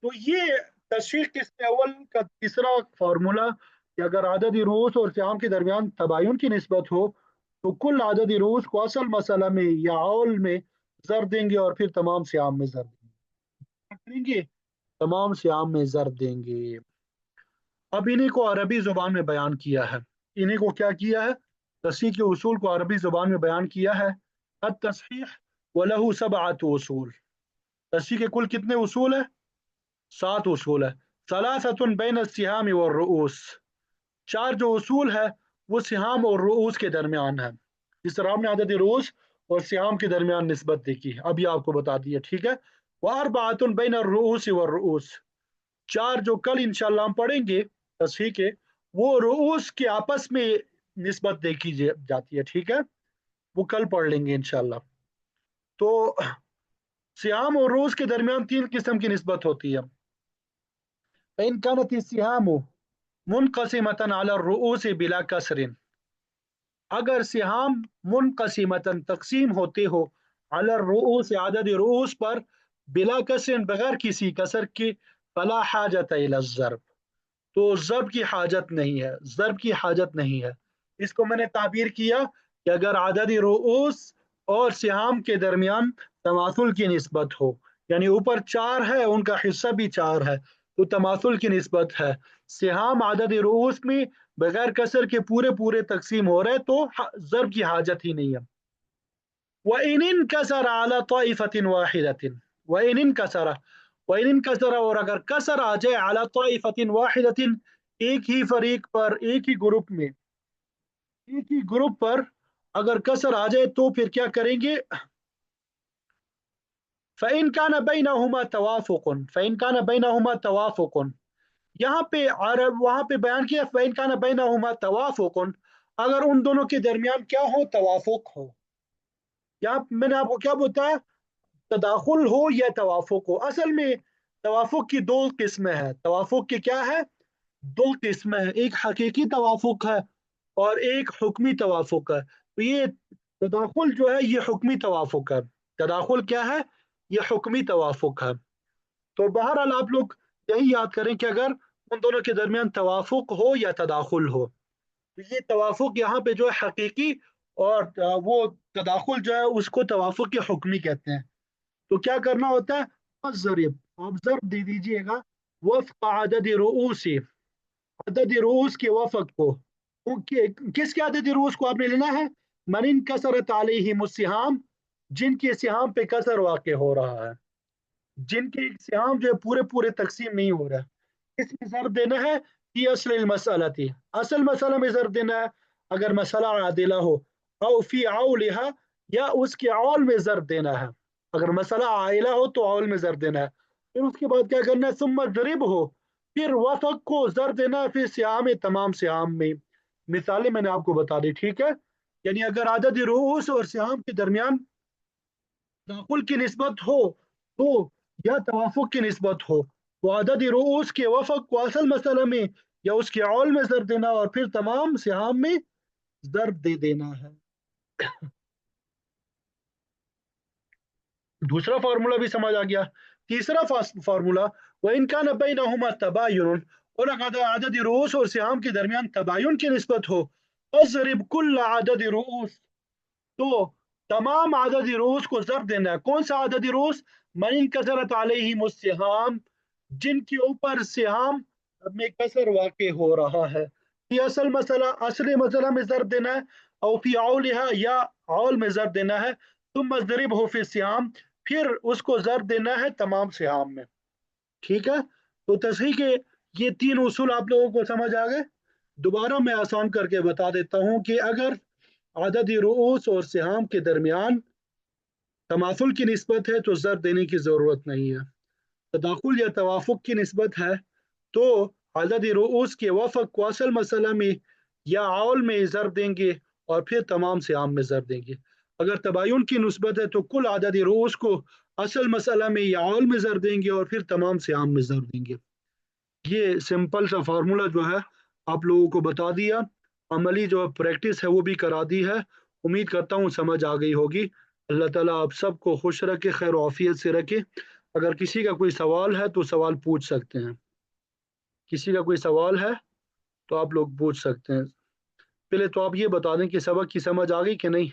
تو یہ تشریح قسم اول کا تیسرا فارمولا کہ اگر عدد رؤوس اور سیام کے درمیان تباین کی نسبت ہو تو کل عدد رؤوس کو اصل مسئلہ میں یا اول میں ضرب دیں گے اور پھر تمام سیام میں ضرب دیں گے، تمام سیام میں ضرب دیں گے۔ اب انہیں کو عربی زبان میں بیان کیا ہے، انہیں کو کیا کیا ہے؟ تصحیح کے اصول کو عربی زبان میں بیان کیا ہے۔ التصحیح وله 7 اصول، تصحیح کے کل کتنے اصول ہیں؟ 7 اصول ہے۔ ثلاثۃ بین السہام والرؤوس، 4 جو اصول ہے وہ سہام اور رؤوس کے درمیان ہے، جس طرح ہم نے عدد رؤوس اور سہام کے درمیان نسبت دیکھی، اب یہ آپ کو بتا دیا، ٹھیک ہے؟ واربعۃ بین الرؤوس والرؤوس، 4 جو کل انشاءاللہ ہم پڑھیں گے تصحیح کے، وہ رؤوس کے آپس میں نسبت دیکھی جاتی ہے، ٹھیک ہے؟ وہ کل پڑھ لیں گے انشاءاللہ۔ تو سہام اور رؤوس کے درمیان 3 قسم کی نسبت ہوتی ہے۔ فإن كانت السهام منقسمة على الرؤوس بلا كسر، اگر سہام منقسمتاً تقسیم ہوتے ہو علی الرؤوس عدد رؤوس پر، بلا کسر بغیر کسی کسر کے، فلا حاجت الی الضرب، تو ضرب کی حاجت نہیں ہے، ضرب کی حاجت نہیں ہے۔ اس کو میں نے تعبیر کیا کہ اگر عدد رؤوس اور سہام کے درمیان تماثل کی نسبت ہو، یعنی اوپر 4 ہے ان کا حصہ بھی 4 ہے، تو تماثل کی نسبت ہے، سہام عدد رؤوس میں بغیر کسر کے پورے پورے تقسیم ہو رہے تو ضرب کی حاجت ہی نہیں ہے۔ وَإِنْ انْكَسَرَ عَلَى طَائِفَةٍ وَاحِدَةٍ، وَإِنْ انْكَسَرَ، وَإِنْ انْكَسَرَ، اور اگر کسر آ جائے عَلَى طَائِفَةٍ وَاحِدَةٍ، ایک ہی فریق پر، ایک ہی گروپ میں، ایک ہی گروپ پر اگر کسر آ جائے تو پھر کیا کریں گے؟ فَإِنْ كَانَ بَيْنَهُمَا تَوَافُقٌ، فَإِنْ كَانَ بَيْنَهُمَا تَوَافُقٌ، یہاں پہ عرب وہاں پہ بیان کیا فَإِنْ كَانَ بَيْنَهُمَا تَوَافُقٌ، اگر ان دونوں کے درمیان کیا ہو؟ توافق ہو۔ یہاں میں نے آپ کو کیا بتایا؟ تداخل ہو یا توافق ہو۔ اصل میں توافق کی 2 قسمیں ہیں، توافق کی کیا ہے؟ 2 قسمیں ہیں، ایک حقیقی توافق ہے اور ایک حکمی توافق ہے۔ تو یہ تداخل جو ہے یہ حکمی توافق ہے، تداخل کیا ہے؟ یہ حکمی توافق ہے۔ تو بہرحال آپ لوگ یہی یاد کریں کہ اگر ان دونوں کے درمیان توافق ہو یا تداخل ہو، تو یہ توافق یہاں پہ جو ہے حقیقی، اور وہ تداخل جو ہے اس کو توافق کے حکمی کہتے ہیں۔ تو کیا کرنا ہوتا ہے؟ ضرب، آپ ضرب دے دیجئے گا وفق عدد رؤوس، عدد رؤوس کے وفق کو، کس کے عدد رؤوس کو آپ نے لینا ہے؟ من انکسرت علیہم السہام، جن کے سہام پہ کسر واقع ہو رہا ہے، جن کے سہام جو ہے پورے پورے تقسیم نہیں ہو رہا، اس میں ضرب دینا ہے فی اصل المسئلہ تھی، اصل مسئلہ میں ضرب دینا ہے اگر مسئلہ عادلہ ہو، او فی عولہا، یا اس کے عول میں ضرب دینا ہے، اگر مسئلہ عائلہ ہو تو عول میں ضرب دینا ہے، फिर उसके बाद क्या करना है, सुम्मा ज़रिब हो, फिर वफक को ज़र देना है, फिर सियाम में, तमाम सियाम में। मिसालें मैंने आपको बता दी, ठीक है। यानी अगर आदद रूस और सियाम के दरमियान तदाखुल की निस्बत हो तो, या तवाफुक की निस्बत हो, तो आदद रूस के वफक को असल मसला में या उसके औल में ज़र देना, और फिर तमाम सियाम में ज़र दे देना है। दूसरा फार्मूला भी समझ आ गया। तीसरा फार्मूला, वह इनका बैनहुमा तबायुन, और अगर आदद रूस और सियाम के दरमियान तबायुन की निस्बत हो, अज़रिब कुल आदद रूस, तो तमाम आदद रूस को ज़रब देना है। कौन सा आदद रूस? मन कसरत अलैहिम सिहाम, जिनके ऊपर सिहाम में कसर वाक़ हो रहा है। ये असल मसला, असली मसला में ज़रब देना है, और फी औलिहा, या औल में ज़रब देना है। तुम ज़रिब हो फी सियाम, फिर उसको ज़रब देना है तमाम सियाम में। ठीक है, तो तस्हीह के ये तीन उसूल आप लोगों को समझ आ गए। दोबारा मैं आसान करके बता देता हूँ कि अगर आदद रूस और सिहाम के दरमियान तमाफुल की निस्बत है तो ज़र देने की ज़रूरत नहीं है। तदाखुल या तवाफुक की निस्बत है तो आदद रूस के वफक को असल मसला में या आउल में ज़र देंगे, और फिर तमाम से आम में ज़र देंगे। अगर तबायुन की निस्बत है तो कुल आदद रूस को असल मसला में या आउल में ज़र देंगे, और फिर तमाम से आम में ज़र देंगे। ये सिंपल सा फार्मूला जो है आप लोगों को बता दिया, अमली जो प्रैक्टिस है वो भी करा दी है। उम्मीद करता हूँ समझ आ गई होगी। अल्लाह ताला आप सबको खुश रखे, खैर आफियत से रखे। अगर किसी का कोई सवाल है तो सवाल पूछ सकते हैं। किसी का कोई सवाल है तो आप लोग पूछ सकते हैं। पहले तो आप ये बता दें कि सबक की समझ आ गई कि नहीं।